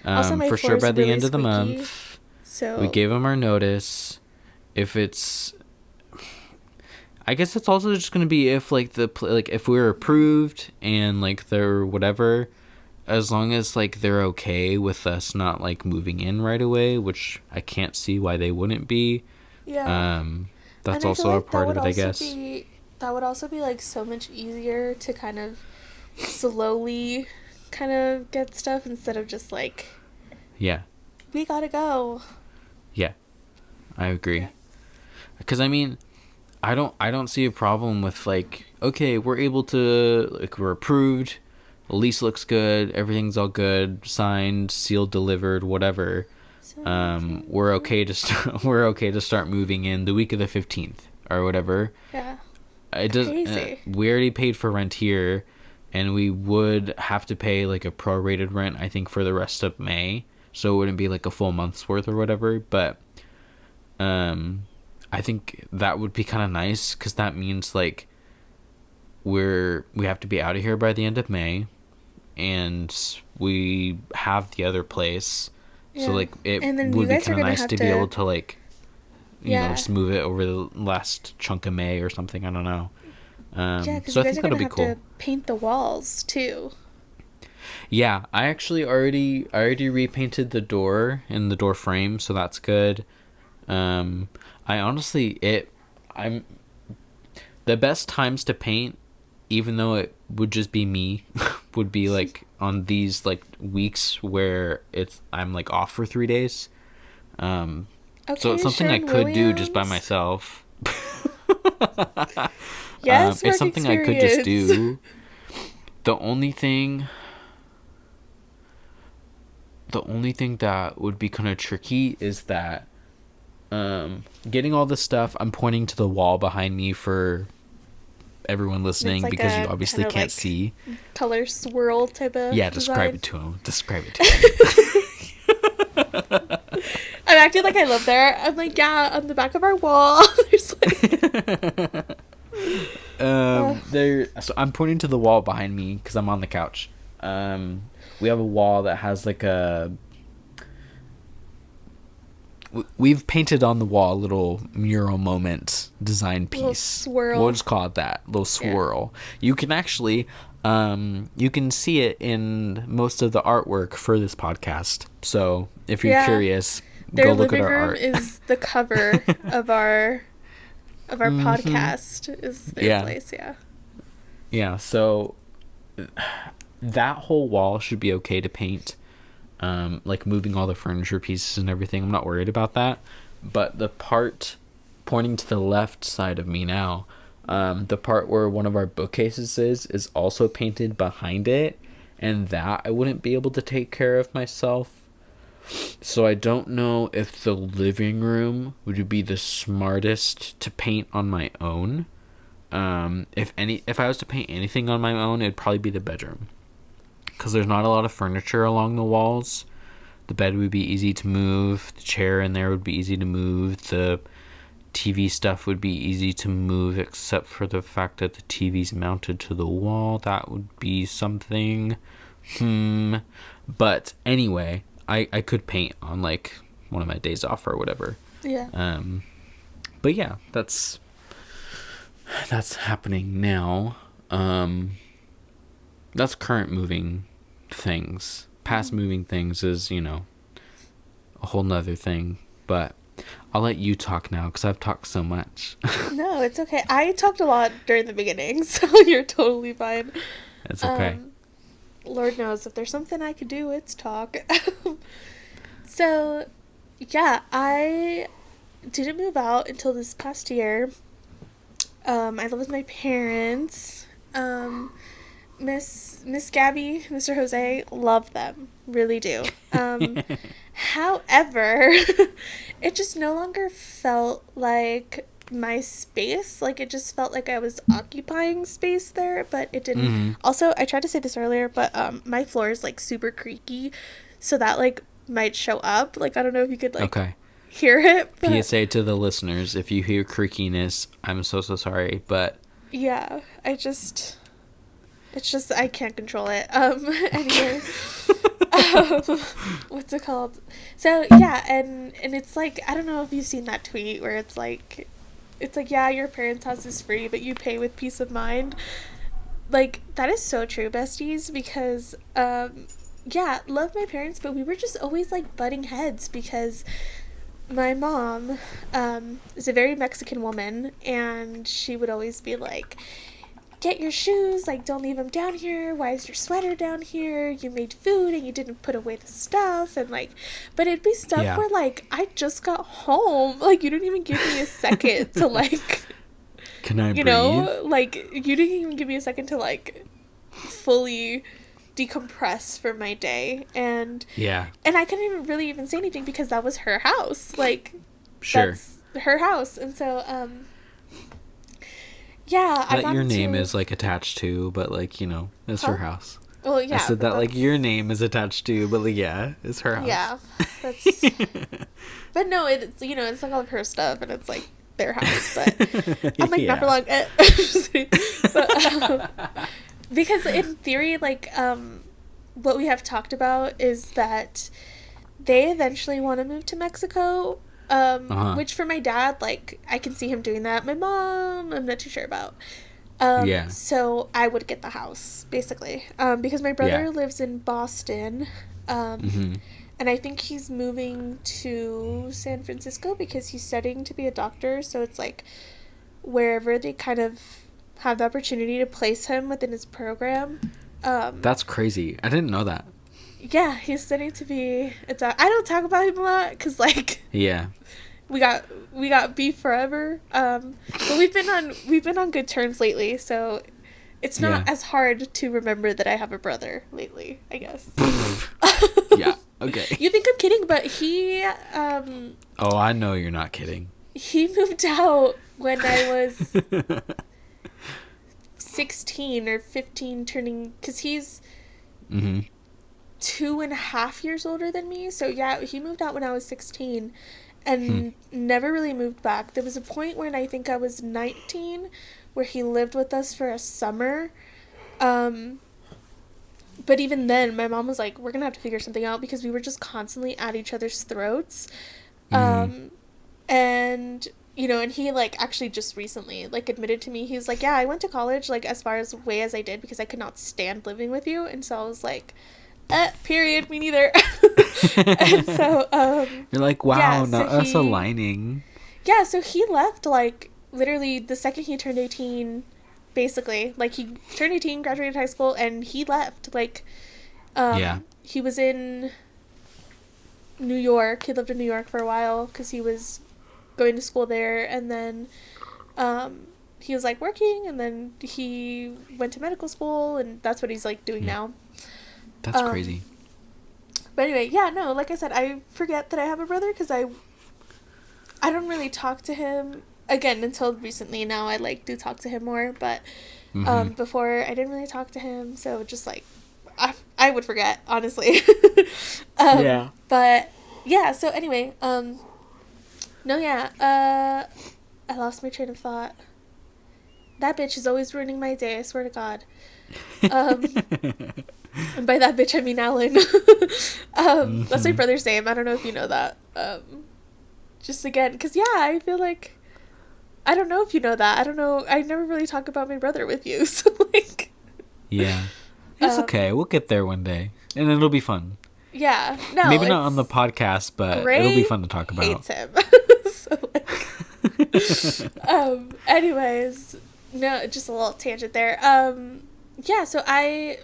Also, my for sure by the really end of the squeaky, month. so we gave them our notice. If it's, I guess it's also just gonna be if like if we're approved and like they're whatever, as long as like they're okay with us not like moving in right away, which I can't see why they wouldn't be. Yeah. That's also like a part of it, I guess. That would also be like so much easier to kind of slowly kind of get stuff instead of just like, yeah, we gotta go. Yeah, I agree. Because I mean, I don't see a problem with like, okay, we're able to, like, we're approved, the lease looks good, everything's all good, signed, sealed, delivered, whatever. We're okay to start moving in the week of the 15th or whatever. Yeah. It does. We already paid for rent here, and we would have to pay like a prorated rent, I think, for the rest of May. So it wouldn't be like a full month's worth or whatever. But I think that would be kind of nice, because that means like we have to be out of here by the end of May, and we have the other place So, Yeah. like, it And then you would be guys are kind of gonna nice have to be to, able to, like, yeah. just move it over the last chunk of May or something. I don't know. Yeah, because So you I guys think are that'll gonna be have to cool. paint the walls too. Yeah, I actually already repainted the door and the door frame, so that's good. Um, I honestly I'm the best times to paint, even though it would just be me, would be like on these like weeks where I'm like off for 3 days. So it's Okay, something I Sharon could do just by Williams. myself. Yes, It's work something I could just experience. do. The only thing the only thing that would be kind of tricky is that getting all this stuff. I'm pointing to the wall behind me for everyone It's listening like because you a kind obviously of can't like see. color swirl type of Yeah, describe design. it to him. Describe it to I'm acting like I live there. I'm like, yeah, on the back of our wall, there's like, there. So I'm pointing to the wall behind me because I'm on the couch. We have a wall that has like a. We've painted on the wall a little mural moment design little piece. swirl. We'll just call it that. Little swirl. Yeah. You can actually, you can see it in most of the artwork for this podcast. So if you're curious, their go look at living our room art. is the cover of our podcast. Is their place? Yeah. Yeah. So that whole wall should be okay to paint. Like moving all the furniture pieces and everything. I'm not worried about that. But the part pointing to the left side of me now, the part where one of our bookcases is also painted behind it, and that I wouldn't be able to take care of myself. So I don't know if the living room would be the smartest to paint on my own. If I was to paint anything on my own, it'd probably be the bedroom. Because there's not a lot of furniture along the walls. The bed would be easy to move. The chair in there would be easy to move. The TV stuff would be easy to move, except for the fact that the TV's mounted to the wall. That would be something. But anyway, I could paint on like one of my days off or whatever. Yeah. But yeah, that's happening now. That's current moving things. Past moving things is, a whole nother thing. But I'll let you talk now because I've talked so much. No, it's okay. I talked a lot during the beginning, so you're totally fine. It's okay. Lord knows if there's something I could do, it's talk. So, yeah, I didn't move out until this past year. I live with my parents. Miss Gabby, Mr. Jose, love them. Really do. However, it just no longer felt like my space. Like, it just felt like I was occupying space there, but it didn't. Mm-hmm. Also, I tried to say this earlier, but my floor is, like, super creaky, so that, like, might show up. Like, I don't know if you could, like, Okay. hear it. But PSA to the listeners, if you hear creakiness, I'm so sorry, but... yeah, it's just, I can't control it. Anyway. What's it called? So, yeah, and it's like, I don't know if you've seen that tweet where it's like, yeah, your parents' house is free, but you pay with peace of mind. Like, that is so true, besties, because, yeah, love my parents, but we were just always, like, butting heads, because my mom, is a very Mexican woman, and she would always be like, get your shoes, like, don't leave them down here, why is your sweater down here, you made food and you didn't put away the stuff, and like, but it'd be stuff where, like, I just got home, like, you didn't even give me a second to, like, can I breathe? Like, you didn't even give me a second to, like, fully decompress for my day, and I couldn't even really even say anything because that was her house, like, that's her house, and so, yeah, that your name is, like, attached to, but, like, it's her house. Well, yeah. I said that, like, your name is attached to, but, like, yeah, it's her house. Yeah, that's... But no, it's, it's, like, all of her stuff, and it's, like, their house, but I'm, like, not for long. But, because in theory, like, what we have talked about is that they eventually want to move to Mexico, Uh-huh. which for my dad, like, I can see him doing that. My mom, I'm not too sure about. Yeah. So I would get the house, basically, because my Yeah. brother lives in Boston, Mm-hmm. and I think he's moving to San Francisco because he's studying to be a doctor, so it's like wherever they kind of have the opportunity to place him within his program. That's crazy. I didn't know that. Yeah, he's studying to be a I don't talk about him a lot because, like, Yeah. we got beef forever. But we've been on good terms lately, so it's not Yeah. as hard to remember that I have a brother lately, I guess. Yeah. Okay. You think I'm kidding, but Oh, I know you're not kidding. he moved out when I was 16 or 15, turning, because he's Mm-hmm. 2.5 years older than me. So yeah, he moved out when I was 16 and never really moved back. There was a point when I think I was 19 where he lived with us for a summer. But even then, my mom was like, we're gonna have to figure something out because we were just constantly at each other's throats. And and he, like, actually just recently, like, admitted to me, he was like, yeah, I went to college, like, as far as away as I did because I could not stand living with you. And so I was like, period, me neither. And so You're like, wow, yeah, not us aligning. yeah, so he left, like, literally the second he turned 18, basically. Like, he turned 18, graduated high school, and he left. Like, Yeah. he was in New York. He lived in New York for a while because he was going to school there, and then he was, like, working, and then he went to medical school, and that's what he's, like, doing now. That's crazy. But anyway, yeah, no, like I said, I forget that I have a brother because I don't really talk to him, again, until recently. Now I, like, do talk to him more, but before I didn't really talk to him, so just, like, I would forget, honestly. Yeah. But yeah, so anyway, no, yeah, I lost my train of thought. That bitch is always ruining my day, I swear to God. And by that bitch, I mean Alan. That's my brother's name. I don't know if you know that. Just again, because, yeah, I feel like, I don't know if you know that. I don't know. I never really talk about my brother with you, so, like. Yeah. It's okay. We'll get there one day. And it'll be fun. Yeah. No, Maybe not on the podcast, but Gray it'll be fun to talk about. hates him. So, like. Anyways, no, just a little tangent there. Yeah, so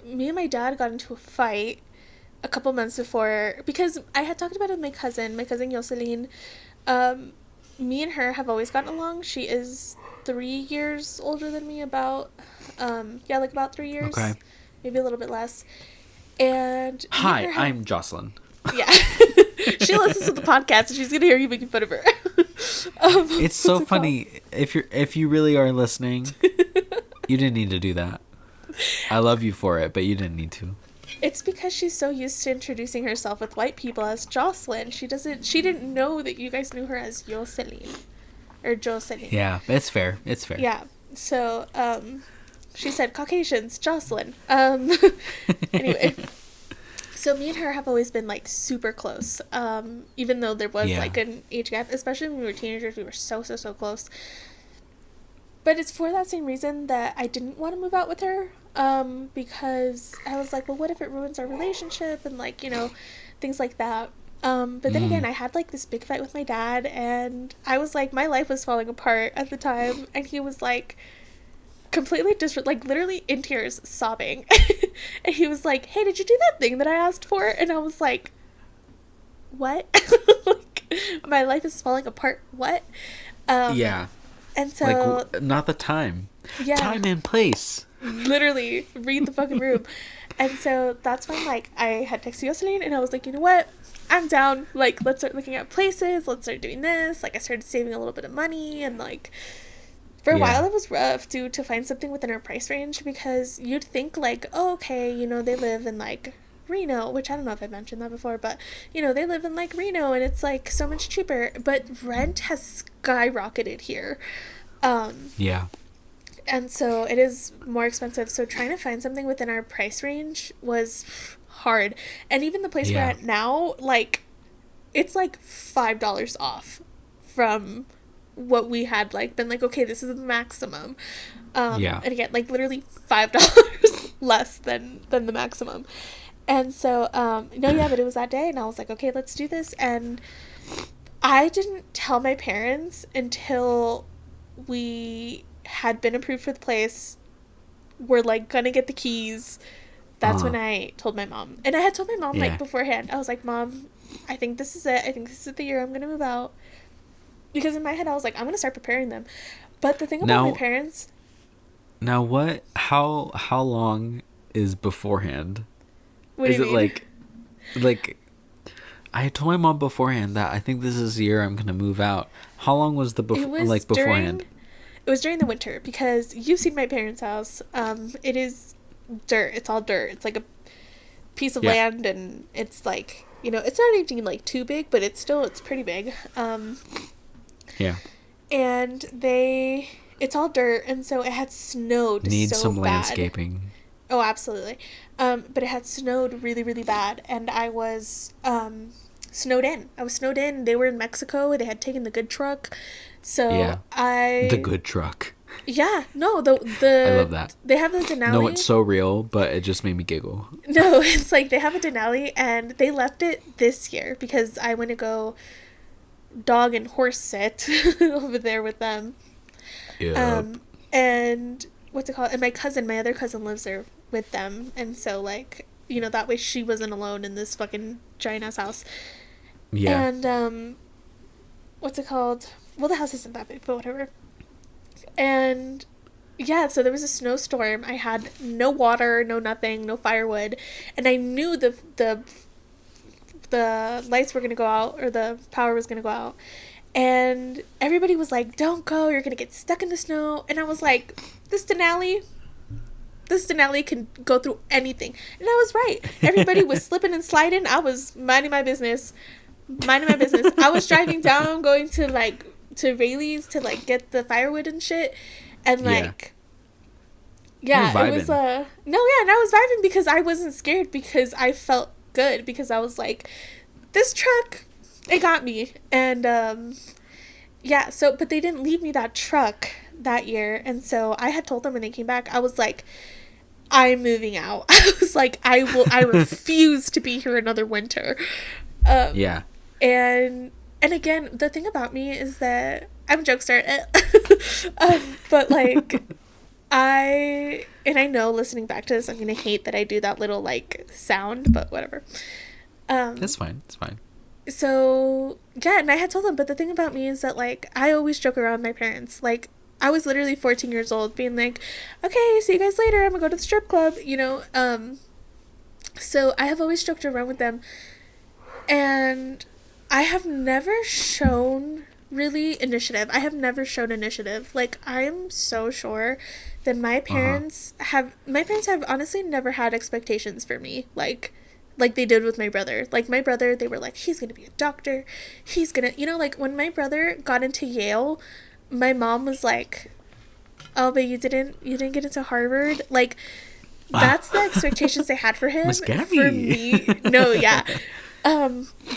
me and my dad got into a fight a couple months before because I had talked about it with my cousin Jocelyn. Me and her have always gotten along. She is 3 years older than me, about 3 years. Okay. Maybe a little bit less. And hi, I'm Jocelyn. Yeah. She listens to the podcast and she's gonna hear you making fun of her. It's so funny. If you really are listening, you didn't need to do that. I love you for it, but you didn't need to. It's because she's so used to introducing herself with white people as Jocelyn. She didn't know that you guys knew her as Jocelyn. Or Jocelyn. Yeah, it's fair. It's fair. Yeah. So, she said Caucasians, Jocelyn. Anyway. So me and her have always been, like, super close. Even though there was, like, an age gap, especially when we were teenagers, we were so close. But it's for that same reason that I didn't want to move out with her. Because I was like, well, what if it ruins our relationship and, like, things like that. But then again, I had, like, this big fight with my dad, and I was like, my life was falling apart at the time, and he was like completely literally in tears, sobbing. And he was like, hey, did you do that thing that I asked for? And I was like, what? Like, my life is falling apart, what? Yeah. And so, like, not the time. Yeah. Time and place. Literally, read the fucking room. And so that's when, like, I had texted Jocelyn, and I was like, you know what? I'm down. Like, let's start looking at places. Let's start doing this. Like, I started saving a little bit of money, and, like, for a while it was rough to find something within our price range, because you'd think, like, oh, okay, they live in, like, Reno, which I don't know if I mentioned that before, but, they live in, like, Reno, and it's, like, so much cheaper. But rent has skyrocketed here. Yeah. And so it is more expensive. So trying to find something within our price range was hard. And even the place we're at now, like, it's like $5 off from what we had like been like, okay, this is the maximum. Yeah. And again, like literally $5 less than the maximum. And so no, yeah, but it was that day and I was like, okay, let's do this. And I didn't tell my parents until we had been approved for the place. We're like gonna get the keys. That's when I told my mom. And I had told my mom like beforehand. I was like, Mom, I think this is it. I think this is the year I'm gonna move out. Because in my head I was like, I'm gonna start preparing them. But the thing about my parents. Now what? How long is beforehand? What do you mean? Like I told my mom beforehand that I think this is the year I'm gonna move out. How long was the beforehand? It was during the winter because you've seen my parents' house. It is dirt. It's all dirt. It's like a piece of land, and it's like, you know, it's not anything like too big, but it's pretty big. Yeah. And it's all dirt, and so it had snowed. Needs so some bad. Landscaping. Oh, absolutely. But it had snowed really, really bad, and I was snowed in. I was snowed in. They were in Mexico. They had taken the good truck. So the good truck. Yeah, no, the I love that. They have the Denali. No, it's so real, but it just made me giggle. No, it's like they have a Denali, and they left it this year because I went to go dog and horse sit over there with them. Yep. And what's it called? And my other cousin lives there with them, and so like, you know, that way she wasn't alone in this fucking giant ass house. Yeah. And what's it called? Well, the house isn't that big, but whatever. And yeah, so there was a snowstorm. I had no water, no nothing, no firewood, and I knew the lights were gonna go out, or the power was gonna go out, and everybody was like, "Don't go! You're gonna get stuck in the snow." And I was like, This Denali can go through anything," and I was right. Everybody was slipping and sliding. I was minding my business. I was driving down, going to Rayleigh's to like get the firewood and shit, and like it was and I was vibing because I wasn't scared, because I felt good, because I was like, this truck, it got me. And so but they didn't leave me that truck that year, and so I had told them when they came back, I was like, I'm moving out. I was like, I refuse to be here another winter. And again, the thing about me is that I'm a jokester. But like, I know listening back to this, I'm gonna hate that I do that little like sound, but whatever. That's fine. It's fine. So yeah, and I had told them, but the thing about me is that like, I always joke around with my parents. Like, I was literally 14 years old being like, okay, see you guys later, I'm gonna go to the strip club, you know. So I have always joked around with them, and I have never shown really initiative. Like, I'm so sure that my parents have honestly never had expectations for me, like they did with my brother. Like, my brother, they were like, he's gonna be a doctor, he's gonna, you know, like when my brother got into Yale, my mom was like, oh, but you didn't get into Harvard. Like, that's the expectations they had for him. For me, no, yeah.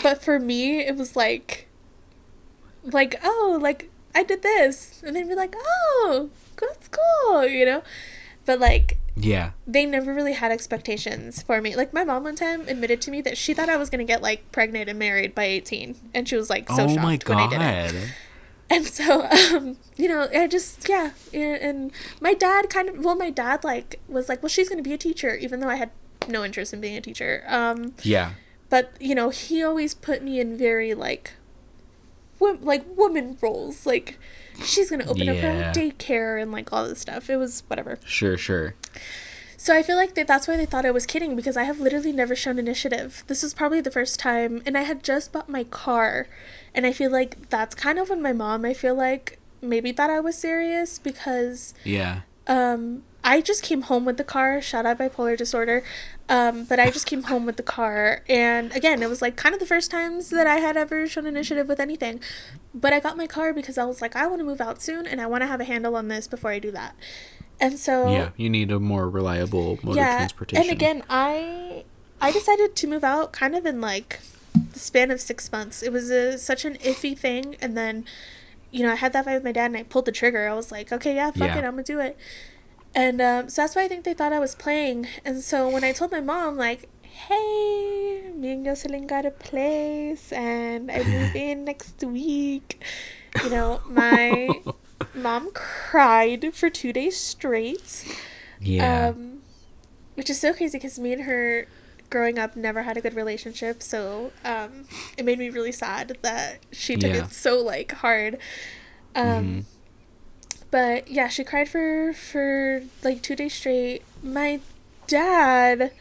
But for me, it was like, oh, like, I did this, and they'd be like, oh, that's cool, you know. But like, yeah, they never really had expectations for me. Like, my mom one time admitted to me that she thought I was gonna get like pregnant and married by 18, and she was like so shocked when I did it. And so, you know, I just, and my dad like was like, well, she's gonna be a teacher, even though I had no interest in being a teacher. But, you know, he always put me in very, like woman roles. Like, she's going to open up her own daycare and, like, all this stuff. It was whatever. Sure. So I feel like that's why they thought I was kidding, because I have literally never shown initiative. This is probably the first time, and I had just bought my car. And I feel like that's kind of when my mom, I feel like, maybe thought I was serious, because... Yeah. I just came home with the car, shout out bipolar disorder, but I just came home with the car, and again, it was like kind of the first times that I had ever shown initiative with anything, but I got my car because I was like, I want to move out soon, and I want to have a handle on this before I do that. And so... Yeah, you need a more reliable mode of transportation. And again, I decided to move out kind of in like the span of 6 months. It was such an iffy thing, and then, I had that fight with my dad, and I pulled the trigger. I was like, okay, yeah, fuck it, Yeah. I'm gonna do it. And so that's why I think they thought I was playing. And so when I told my mom, like, hey, me and Jocelyn got a place, and I move in next week, my mom cried for 2 days straight. Yeah. Which is so crazy because me and her growing up never had a good relationship, so it made me really sad that she took Yeah. it so like hard. Mm-hmm. But yeah, she cried for like 2 days straight. My dad,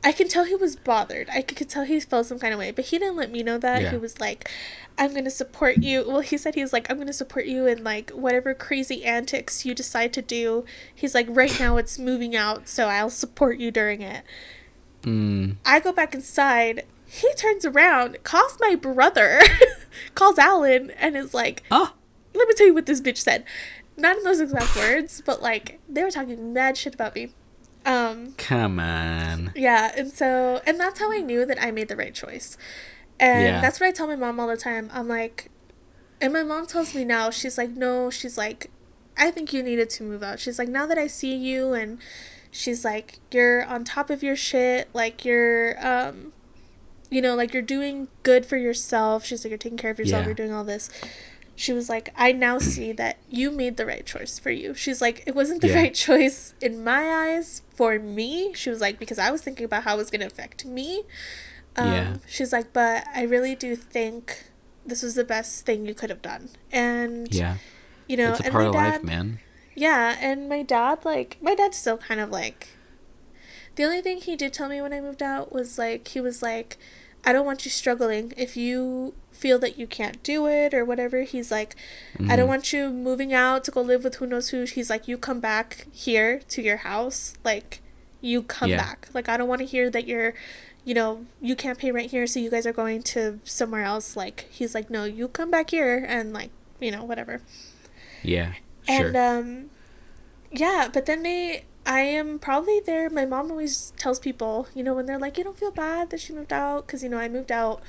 I can tell he was bothered. I could tell he felt some kind of way, but he didn't let me know that. He Yeah. was like, I'm going to support you. Well, he said he was like, I'm going to support you in like whatever crazy antics you decide to do. He's like, right now it's moving out, so I'll support you during it. I go back inside. He turns around, calls my brother, calls Alan, and is like, Oh. let me tell you what this bitch said. Not in those exact words, but like they were talking mad shit about me. Come on. Yeah, and that's how I knew that I made the right choice. And Yeah. that's what I tell my mom all the time. I'm like, and my mom tells me now, she's like, no, she's like, I think you needed to move out. She's like, now that I see you, and she's like, you're on top of your shit, like you're like you're doing good for yourself. She's like, you're taking care of yourself, Yeah. you're doing all this. She was like, I now see that you made the right choice for you. She's like, it wasn't the Yeah. right choice in my eyes for me. She was like, because I was thinking about how it was going to affect me. Yeah. She's like, but I really do think this was the best thing you could have done. And, Yeah. It's a and part my of dad, life, man. yeah, and my dad's still kind of like, the only thing he did tell me when I moved out was like, he was like, I don't want you struggling. If you feel that you can't do it or whatever, he's like, I don't want you moving out to go live with who knows who. He's like, you come back here to your house. Like, you come Yeah. back. Like, I don't want to hear that you're, you can't pay rent here, so you guys are going to somewhere else. Like, he's like, no, you come back here and, like, whatever. Yeah. Sure. And, yeah, but then I am probably there. My mom always tells people, when they're like, you don't feel bad that she moved out, because, I moved out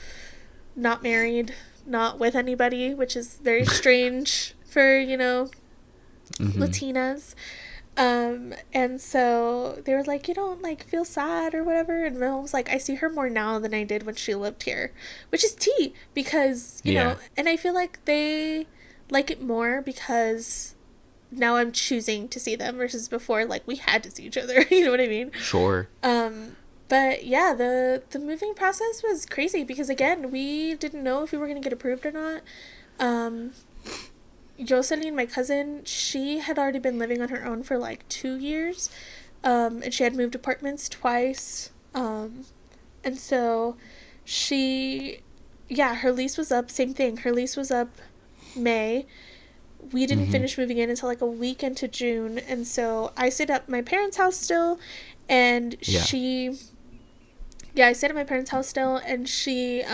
not married, not with anybody, which is very strange for, Latinas. And so they were like, you don't like feel sad or whatever. And my mom was like, I see her more now than I did when she lived here, which is tea, because, you know, and I feel like they like it more because now I'm choosing to see them versus before, like, we had to see each other. You know what I mean? Sure. But yeah, the moving process was crazy because, again, we didn't know if we were going to get approved or not. Jocelyn, my cousin, she had already been living on her own for like 2 years. And she had moved apartments twice. And so her lease was up, same thing. Her lease was up May. We didn't finish moving in until like a week into June. And so I stayed at my parents' house still. And I stayed at my parents' house still, and she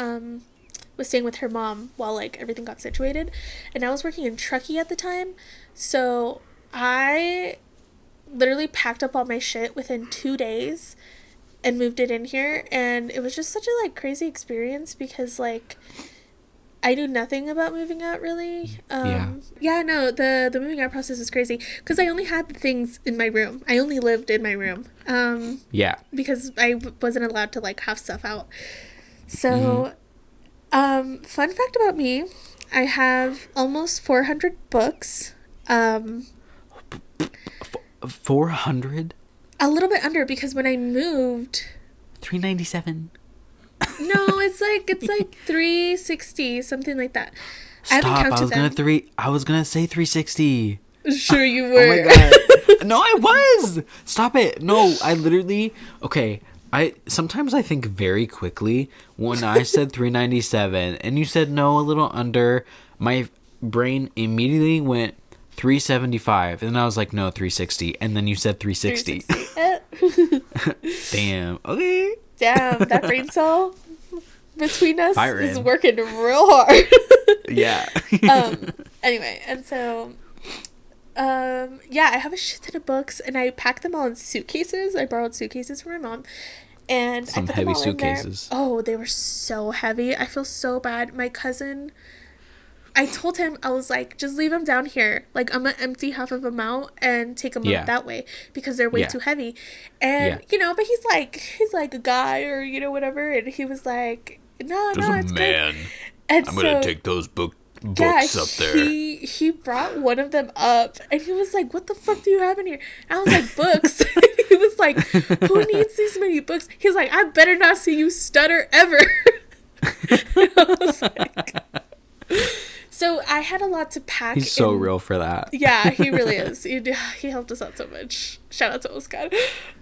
was staying with her mom while like everything got situated. And I was working in Truckee at the time, so I literally packed up all my shit within 2 days and moved it in here. And it was just such a like crazy experience because like I knew nothing about moving out, really. The moving out process is crazy because I only had the things in my room. I only lived in my room. Because I wasn't allowed to like have stuff out. So, fun fact about me, I have almost 400 books. 400? A little bit under, because when I moved, 397. no, it's like 360, something like that. I Stop! haven't counted them. I was gonna say 360. Sure you were. Oh my god! No, I was. Stop it! No, I literally. Okay, sometimes I think very quickly. When I said 397 and you said no, a little under, my brain immediately went 375, and I was like, no, 360, and then you said 360. 360. Damn. Okay. Damn, that brain cell between us Byron is working real hard. Yeah. Anyway, and so I have a shit ton of books, and I packed them all in suitcases. I borrowed suitcases from my mom, And I Some put them heavy all in there. suitcases. Oh, they were so heavy. I feel so bad. My cousin, I told him, I was like, just leave them down here. Like, I'm gonna empty half of them out and take them up Yeah. that way because they're way Yeah. too heavy. Yeah. And, but he's like a guy or, whatever. And he was like, no, Just a no, it's good. man. And I'm gonna so, take those yeah, books up there. he brought one of them up and he was like, what the fuck do you have in here? And I was like, books. He was like, who needs these many books? He's like, I better not see you stutter ever. And I was like, so I had a lot to pack. He's so real for that. Yeah, he really is. He helped us out so much. Shout out to Oscar.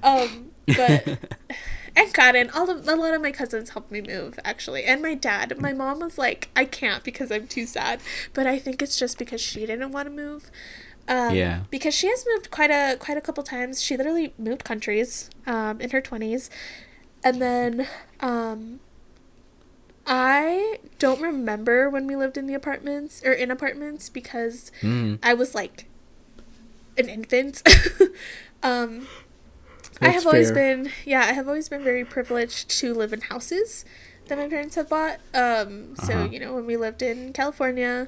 But and God, and a lot of my cousins helped me move actually, and my dad. My mom was like, I can't because I'm too sad. But I think it's just because she didn't want to move. Yeah. Because she has moved quite a couple times. She literally moved countries in her 20s, and then I don't remember when we lived in the apartments or in apartments because I was like an infant. I have always been very privileged to live in houses that my parents have bought. So, when we lived in California,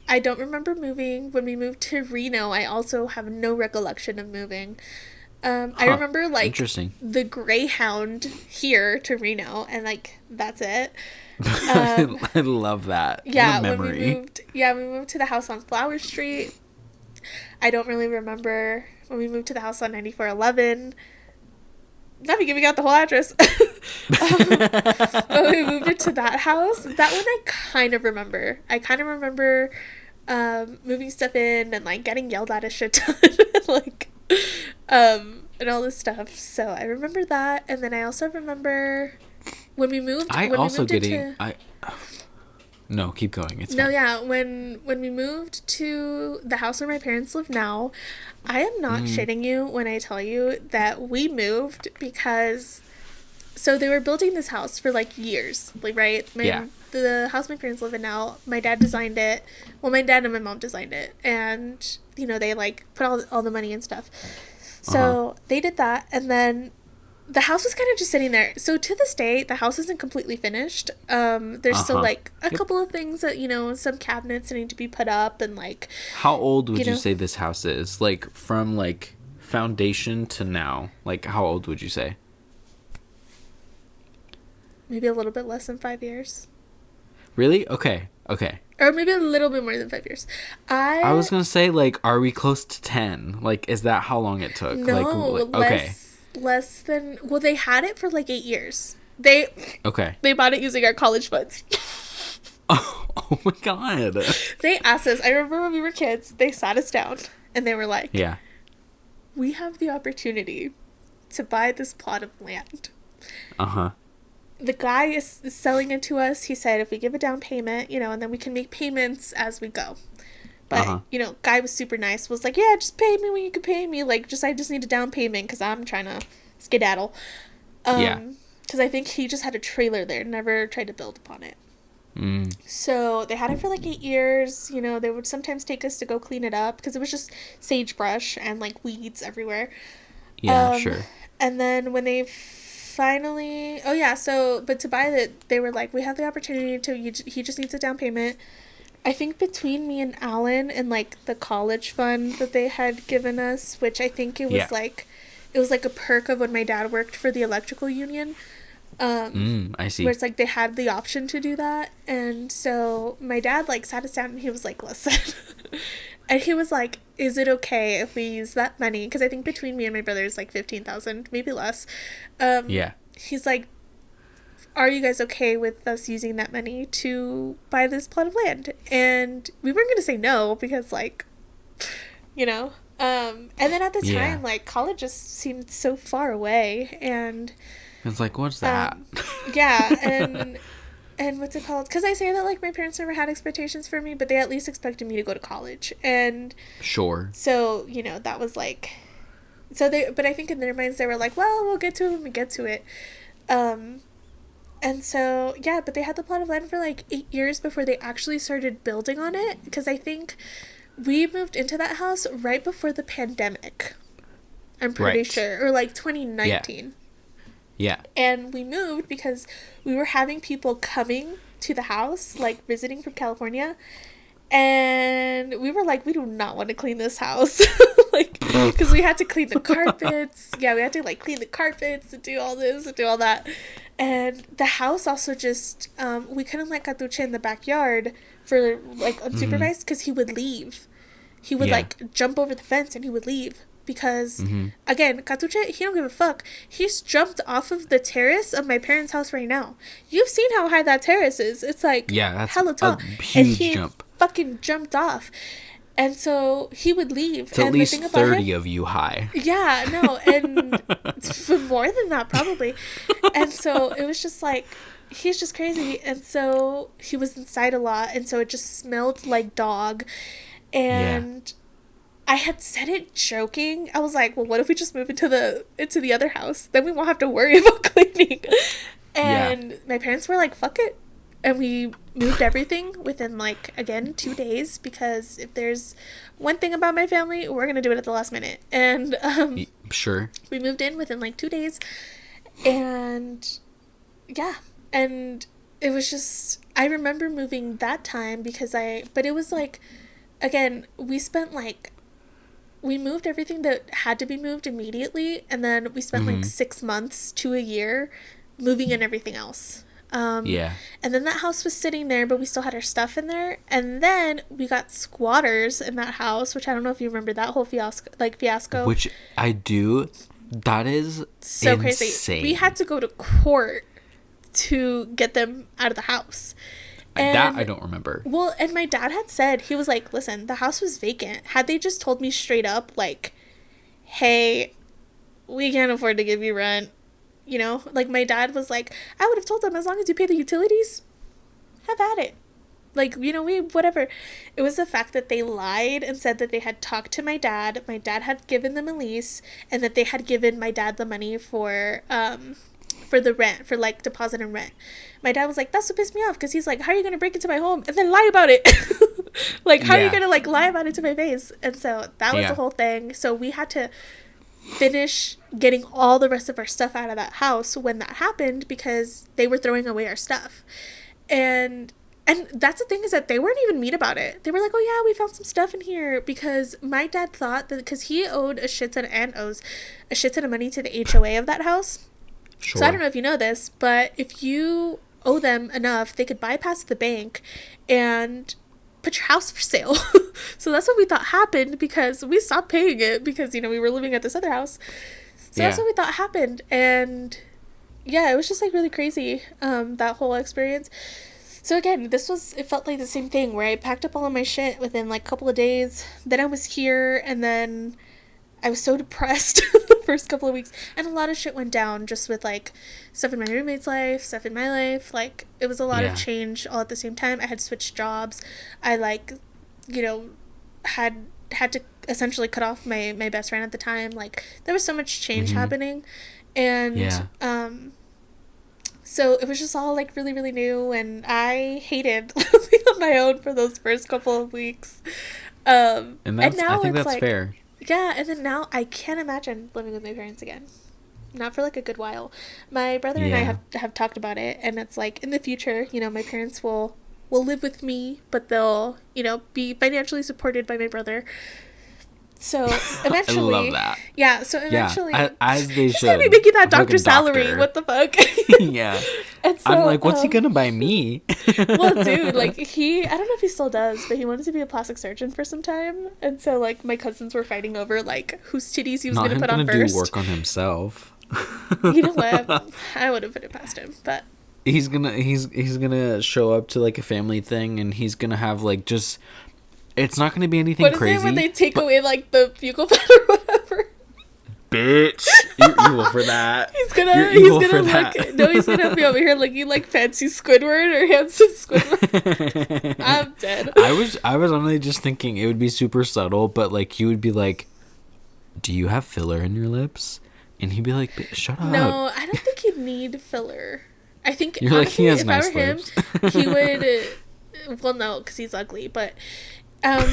I don't remember moving. When we moved to Reno, I also have no recollection of moving. I remember like interesting. the Greyhound here to Reno, and like that's it. I love that. Yeah, what a memory. we moved to the house on Flower Street. I don't really remember when we moved to the house on 9411. Not me giving out the whole address. But we moved into that house. That one I kind of remember. Moving stuff in and like getting yelled at a shit ton. Like and all this stuff. So I remember that, and then I also remember when we moved. No, keep going. It's no, fine. yeah. When we moved to the house where my parents live now, I am not shitting you when I tell you that we moved because. So they were building this house for like years, like right. The house my parents live in now, my dad designed it. Well, my dad and my mom designed it, and they like put all the money and stuff. So they did that, and then the house was kind of just sitting there. So to this day, the house isn't completely finished. There's still like a couple of things that some cabinets that need to be put up, and like. How old would you say this house is? Like from like foundation to now. Like how old would you say? Maybe a little bit less than 5 years. Really? Okay. Or maybe a little bit more than 5 years. I was gonna say, like, are we close to 10? Like, is that how long it took? No, like, okay. Less than. Well, they had it for like 8 years. They bought it using our college funds. Oh my god. They asked us. I remember when we were kids. They sat us down and they were like, "Yeah, we have the opportunity to buy this plot of land." The guy is selling it to us. He said if we give a down payment, and then we can make payments as we go. But, guy was super nice. Was like, yeah, just pay me when you can pay me. Like, I just need a down payment because I'm trying to skedaddle. Because I think he just had a trailer there. Never tried to build upon it. So they had it for like 8 years. They would sometimes take us to go clean it up because it was just sagebrush and like weeds everywhere. Yeah, sure. And then when they finally but to buy it, they were like, we have the opportunity to he just needs a down payment. I think between me and Alan and like the college fund that they had given us, which I think it was like a perk of when my dad worked for the electrical union. I see. Where it's like they had the option to do that, and so my dad like sat us down and he was like, listen. And he was like, is it okay if we use that money? Because I think between me and my brother is like 15,000, maybe less. He's like, are you guys okay with us using that money to buy this plot of land? And we weren't going to say no because like, and then at the time, like college just seemed so far away. And it's like, what's that? And what's it called? Because I say that, like, my parents never had expectations for me, but they at least expected me to go to college. And sure. So, that was, like... But I think in their minds, they were like, well, we'll get to it when we get to it. And so, yeah, but they had the plot of land for, like, 8 years before they actually started building on it. Because I think we moved into that house right before the pandemic. I'm pretty sure. Or, like, 2019. Yeah. And we moved because we were having people coming to the house, like visiting from California. And we were like, we do not want to clean this house. Like, because we had to clean the carpets. Yeah, we had to like clean the carpets and do all this and do all that. And the house also just, we couldn't let Catuche in the backyard for like unsupervised because he would leave. He would like jump over the fence and he would leave. Because, again, Catuche, he don't give a fuck. He's jumped off of the terrace of my parents' house right now. You've seen how high that terrace is. It's like that's hella tall. a huge and he jump. Fucking jumped off. And so he would leave. It's at least 30 of you high. Yeah, no, and more than that probably. And so it was just like, he's just crazy. And so he was inside a lot, and so it just smelled like dog. And I had said it joking. I was like, well, what if we just move into the other house? Then we won't have to worry about cleaning. And my parents were like, fuck it. And we moved everything within, like, again, 2 days, because if there's one thing about my family, we're going to do it at the last minute. And sure. We moved in within, like, 2 days. And, yeah. And it was just, I remember moving that time but it was, like, again, we moved everything that had to be moved immediately. And then we spent, like, 6 months to a year moving in everything else. And then that house was sitting there, but we still had our stuff in there. And then we got squatters in that house, which I don't know if you remember that whole fiasco. Which I do. That is so insane. Crazy. We had to go to court to get them out of the house. And, that I don't remember. Well, and my dad had said, he was like, listen, the house was vacant. Had they just told me straight up, like, hey, we can't afford to give you rent. You know, like, my dad was like, I would have told them, as long as you pay the utilities, have at it. Like, you know, whatever. It was the fact that they lied and said that they had talked to my dad had given them a lease, and that they had given my dad the money for the rent, for, like, deposit and rent. My dad was like, that's what pissed me off, because he's like, how are you going to break into my home and then lie about it? Like, how are you going to, like, lie about it to my face? And so that was the whole thing. So we had to finish getting all the rest of our stuff out of that house when that happened, because they were throwing away our stuff. And that's the thing, is that they weren't even mean about it. They were like, oh yeah, we found some stuff in here, because my dad thought that, because he owed a shit ton and owes a shit ton of money to the HOA of that house. Sure. So I don't know if you know this, but if you owe them enough, they could bypass the bank and put your house for sale. So that's what we thought happened, because we stopped paying it because, you know, we were living at this other house. So that's what we thought happened. And yeah, it was just, like, really crazy, that whole experience. So again, it felt like the same thing, where I packed up all of my shit within, like, a couple of days. Then I was here, and then I was so depressed the first couple of weeks, and a lot of shit went down, just with, like, stuff in my roommate's life, stuff in my life. Like, it was a lot of change all at the same time. I had switched jobs. I, like, you know, had to essentially cut off my best friend at the time. Like, there was so much change happening, and so it was just all, like, really, really new, and I hated living on my own for those first couple of weeks. And now I think that's, like, fair. Yeah, and then now I can't imagine living with my parents again. Not for, like, a good while. My brother and I have talked about it, and it's like, in the future, you know, my parents will live with me, but they'll, you know, be financially supported by my brother. So eventually, I love that. Yeah, so eventually, as they he's should. gonna be making that doctor salary. What the fuck? Yeah. And so, I'm like, what's he gonna buy me? Well, dude, like, I don't know if he still does, but he wanted to be a plastic surgeon for some time, and so, like, my cousins were fighting over, like, whose titties he was gonna put on first. Do work on himself. You know what? I wouldn't put it past him, but he's gonna show up to, like, a family thing, and he's gonna have, like, just. It's not going to be anything crazy. What is it when they take away, like, the fecal pad or whatever? Bitch. You're evil for that. He's gonna be over here looking like fancy Squidward or handsome Squidward. I'm dead. I was only just thinking it would be super subtle, but, like, you would be like, do you have filler in your lips? And he'd be like, shut up. No, I don't think he'd need filler. I think, you're honestly, like, he has if nice I were lips. him, he would, well, no, because he's ugly, but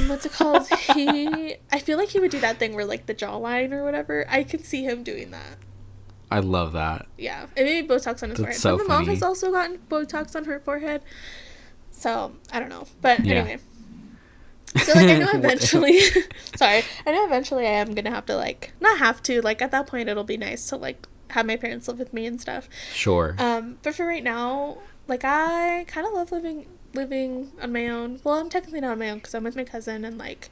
what's it called? I feel like he would do that thing where, like, the jawline or whatever. I could see him doing that. I love that. Yeah, and maybe Botox on his forehead. So but my mom funny. has also gotten Botox on her forehead. So, I don't know. But Yeah. anyway. So, like, I know eventually... sorry. I know eventually I am going to have to, like... Not have to. Like, at that point, it'll be nice to, like, have my parents live with me and stuff. Sure. But for right now, like, I kind of love living on my own. Well, I'm technically not on my own because I'm with my cousin and, like...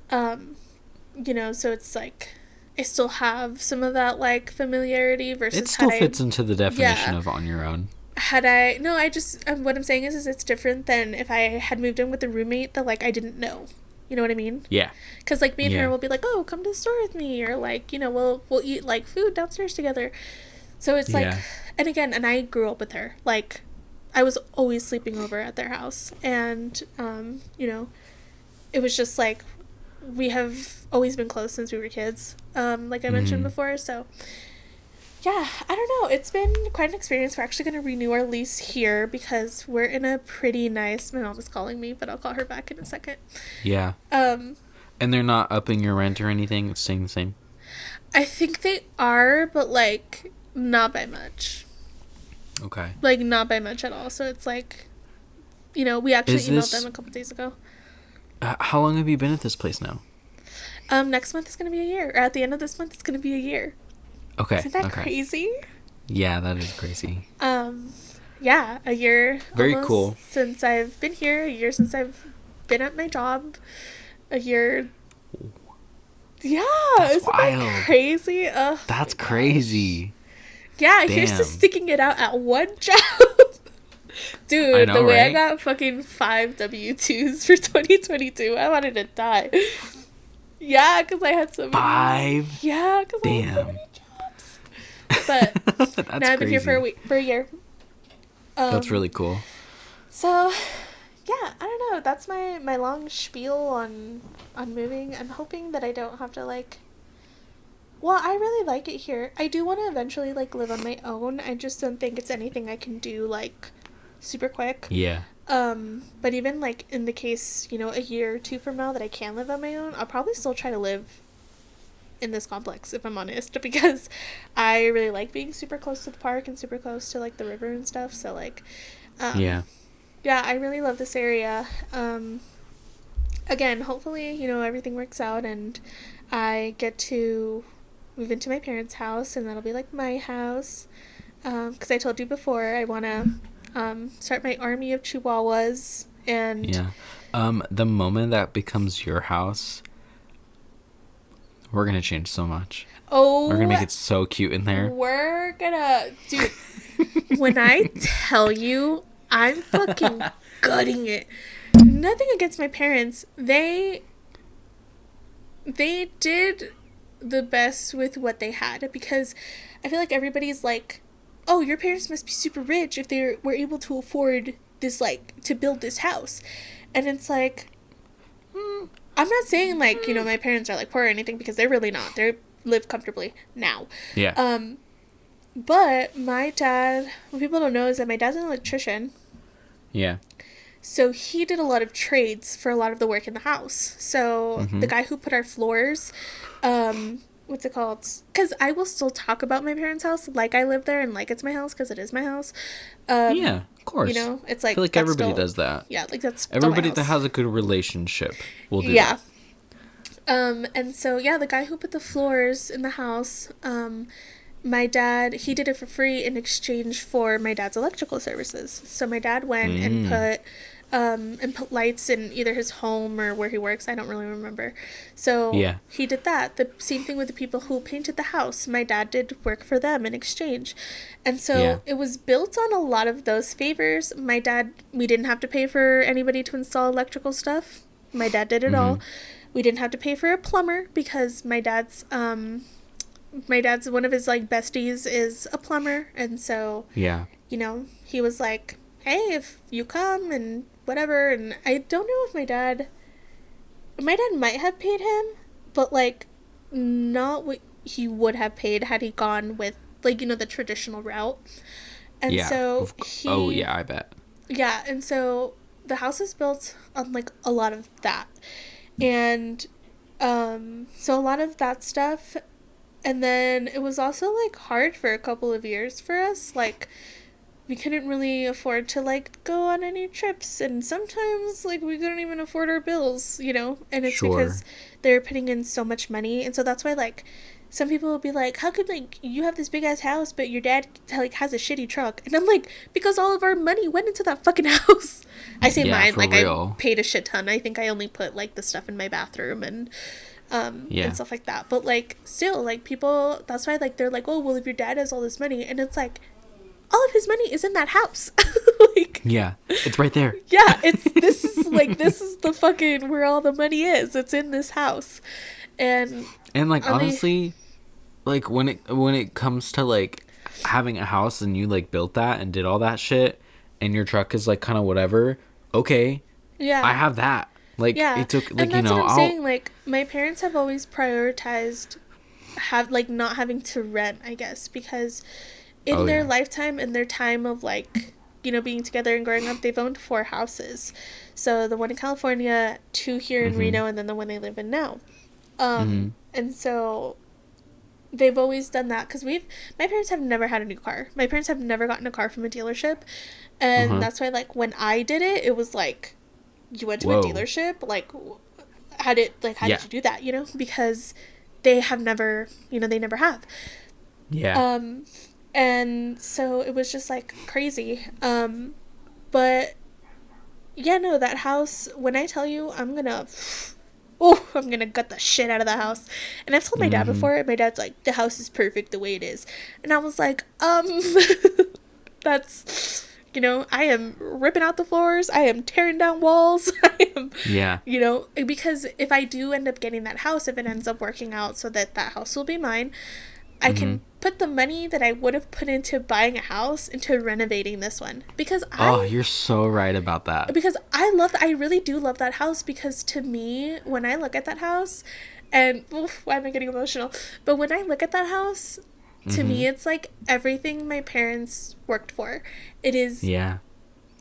you know, so it's, like... I still have some of that, like, familiarity versus... It still fits into the definition of on your own. What I'm saying is it's different than if I had moved in with a roommate that, like, I didn't know. You know what I mean? Yeah. Because, like, me and her will be like, oh, come to the store with me, or, like, you know, we'll eat, like, food downstairs together. So it's, like, and I grew up with her. Like, I was always sleeping over at their house, and, you know, it was just, like, we have always been close since we were kids, like I mentioned before, so... Yeah, I don't know. It's been quite an experience. We're actually going to renew our lease here because we're in a pretty nice... My mom is calling me, but I'll call her back in a second. Yeah. And they're not upping your rent or anything? It's staying the same? I think they are, but, like, not by much. Okay. Like, not by much at all. So it's like, you know, we actually emailed them a couple days ago. How long have you been at this place now? Next month is going to be a year. Or at the end of this month, it's going to be a year. Okay. Isn't that crazy? Yeah, that is crazy. Yeah, a year. Very cool. Since I've been here, a year since I've been at my job, a year. Yeah, that's wild. That crazy? That's crazy. Yeah, here's to sticking it out at one job. Dude, the way I got fucking 5 W-2s for 2022, I wanted to die. Yeah, because I had so many. 5? Yeah, because I had so many jobs. But now I've been here for a year. That's really cool. So, yeah, I don't know. That's my long spiel on moving. I'm hoping that I don't have to, like... Well, I really like it here. I do want to eventually, like, live on my own. I just don't think it's anything I can do, like, super quick. Yeah. But even, like, in the case, you know, a year or two from now that I can live on my own, I'll probably still try to live in this complex, if I'm honest, because I really like being super close to the park and super close to, like, the river and stuff. So, like, yeah, I really love this area. Again, hopefully, you know, everything works out and I get to move into my parents' house, and that'll be, like, my house. Because I told you before, I want to start my army of chihuahuas. And the moment that becomes your house, we're gonna change so much. Oh, we're gonna make it so cute in there. We're gonna, dude. When I tell you, I'm fucking gutting it. Nothing against my parents. They did the best with what they had, because I feel like everybody's like, oh, your parents must be super rich if they were able to afford this, like, to build this house. And it's like, I'm not saying, like, you know, my parents are, like, poor or anything, because they're really not. They live comfortably now. Yeah. But my dad, what people don't know is that my dad's an electrician. Yeah. So he did a lot of trades for a lot of the work in the house. So the guy who put our floors, what's it called? Because I will still talk about my parents' house like I live there and like it's my house, because it is my house. Yeah, of course. You know, it's like... I feel like everybody does that. Yeah, like that's everybody that has a good relationship will do that. Yeah. And so, yeah, the guy who put the floors in the house, my dad, he did it for free in exchange for my dad's electrical services. So my dad went and put lights in either his home or where he works. I don't really remember. So he did that. The same thing with the people who painted the house. My dad did work for them in exchange. And so it was built on a lot of those favors. My dad, we didn't have to pay for anybody to install electrical stuff. My dad did it all. We didn't have to pay for a plumber because my dad's one of his, like, besties is a plumber. And so, you know, he was like, hey, if you come and whatever. And I don't know if my dad might have paid him, but, like, not what he would have paid had he gone with, like, you know, the traditional route. And so I bet. Yeah, and so the house is built on, like, a lot of that. And so a lot of that stuff And then it was also like hard for a couple of years for us. Like we couldn't really afford to like go on any trips, and sometimes like we couldn't even afford our bills, you know. And it's Sure. because they're putting in so much money, and so that's why like some people will be like, how could like you have this big ass house but your dad like has a shitty truck? And I'm like, because all of our money went into that fucking house. I say Yeah, mine, for like I real. paid a shit ton. I think I only put like the stuff in my bathroom and Yeah. stuff like that. But like still like people, that's why like they're like, oh well, if your dad has all this money, and it's like all of his money is in that house. Like, Yeah. It's right there. yeah, it's this is like this is the fucking where all the money is. It's in this house. And And like only honestly, like when it comes to like having a house and you like built that and did all that shit and your truck is like kind of whatever, okay, I yeah. have that. Like Yeah. it took And like that's what I'm I'll saying, like my parents have always prioritized have like not having to rent, I guess, because in oh their yeah. lifetime, in their time of like, you know, being together and growing up, they've owned 4 houses. So the one in California, 2 here in Mhm. Reno, and then the one they live in now. Mhm. And so they've always done that because my parents have never had a new car. My parents have never gotten a car from a dealership. And Uh-huh. that's why, like, when I did it, it was like, you went to a Whoa. dealership? Like, how Yeah. did you do that, you know? Because they have never, you know, they never have. Yeah. Um, and so it was just like crazy. But yeah, no, that house, when I tell you, oh, I'm gonna gut the shit out of the house. And I've told my dad Mhm. before, and my dad's like, the house is perfect the way it is. And I was like, that's, you know, I am ripping out the floors, I am tearing down walls, I am, Yeah. you know, because if I do end up getting that house, if it ends up working out so that that house will be mine, I Mhm. can put the money that I would have put into buying a house into renovating this one Oh, you're so right about that. because I really do love that house because to me when I look at that house and oof, why am I getting emotional? But when I look at that house, to me Mhm. it's like everything my parents worked for. It is Yeah.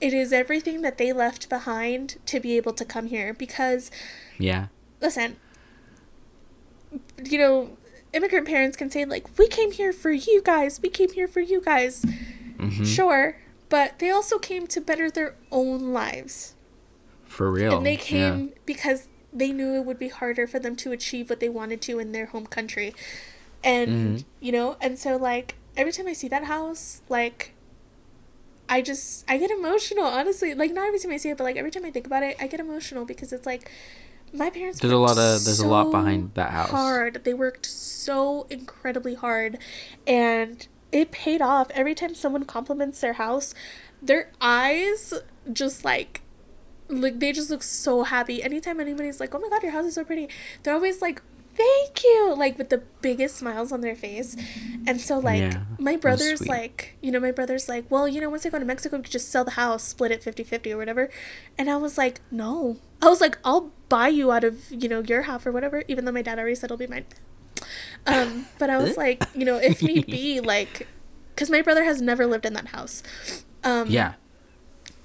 it is everything that they left behind to be able to come here because Yeah. listen, you know, immigrant parents can say like we came here for you guys. We came here for you guys. Mhm. Sure, but they also came to better their own lives. For And they real. Yeah. came because they knew it would be harder for them to achieve what they wanted to in their home country. And, Mhm. you know, and so like every time I see that house, like I get emotional, honestly. Like not every time I see it, but like every time I think about it, I get emotional because it's like my parents worked There's a lot so behind that house. hard. They worked so incredibly hard and it paid off. Every time someone compliments their house, their eyes just like they just look so happy. Anytime anybody's like, "Oh my god, your house is so pretty," they're always like, "Thank you," like with the biggest smiles on their face. And so like Yeah. my That's brother's sweet. like, you know, my brother's like, "Well, you know, once I go to Mexico, we could just sell the house, split it 50-50 or whatever." And I was like, "No." I was like, "I'll buy you out of, you know, your half or whatever," even though my dad already said it'll be mine. But I was like, you know, if need be, like, because my brother has never lived in that house. Um, Yeah.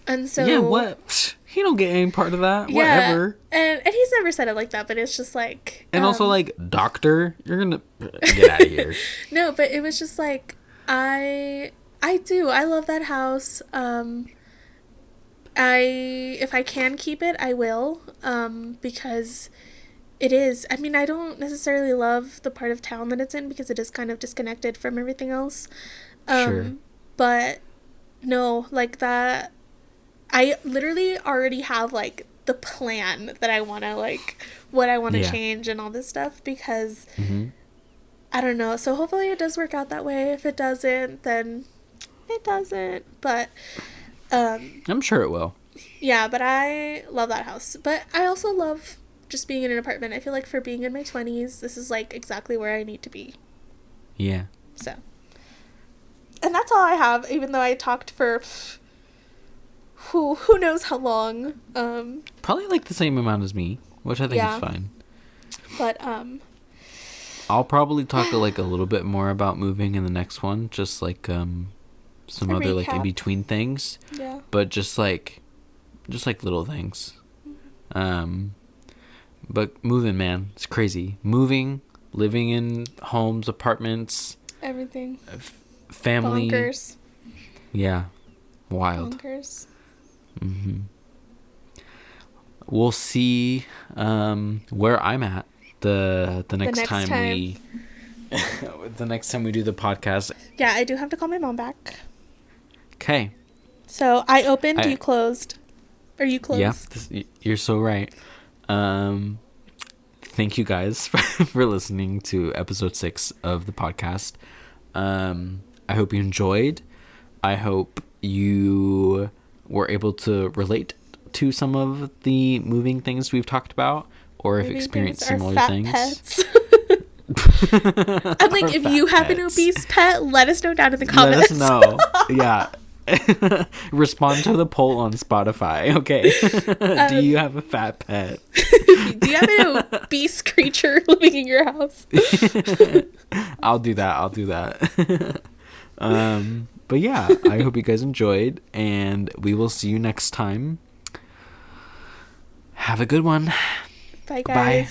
and Yeah, so what? He don't get any part of that. yeah, Whatever. and he's never said it like that, but it's just like And also, like, doctor, you're gonna get out of here. no, but it was just like I I love that house. I if I can keep it, I will. Because it is. I mean, I don't necessarily love the part of town that it's in because it is kind of disconnected from everything else. Sure. Um, but no, like that I literally already have like the plan that I want to like what I want to Yeah. change and all this stuff because Hmm. I don't know. So hopefully it does work out that way. If it doesn't, then it doesn't. But I'm sure it will. yeah, but I love that house. But I also love just being in an apartment. I feel like for being in my 20s, this is like exactly where I need to be. Yeah. So, and that's all I have even though I talked for who knows how long. Probably like the same amount as me, which I think is Yeah. fine. But I'll probably talk like a little bit more about moving in the next one, just like some a other like in recap. between things, Yeah. but just like little things. Um but moving, man, it's crazy. Moving, living in homes, apartments, Everything. family. Bonkers. Yeah. Wild. Bonkers. We'll see where I'm at the next time we the next time we do the podcast. Yeah, I do have to call my mom back. Okay. So I opened, you closed. Or you closed. Yeah, you're so right. Thank you guys for listening to episode 6 of the podcast. I hope you enjoyed. I hope you were able to relate to some of the moving things we've talked about, or if experienced similar things. Pets. I'm like, if you have an obese pet, let us know down in the comments. Let us know. Yeah. Respond to the poll on Spotify. Okay. Do you have a fat pet? Do you have an obese creature living in your house? I'll do that. But yeah, I hope you guys enjoyed, and we will see you next time. Have a good one. Bye, guys. Bye.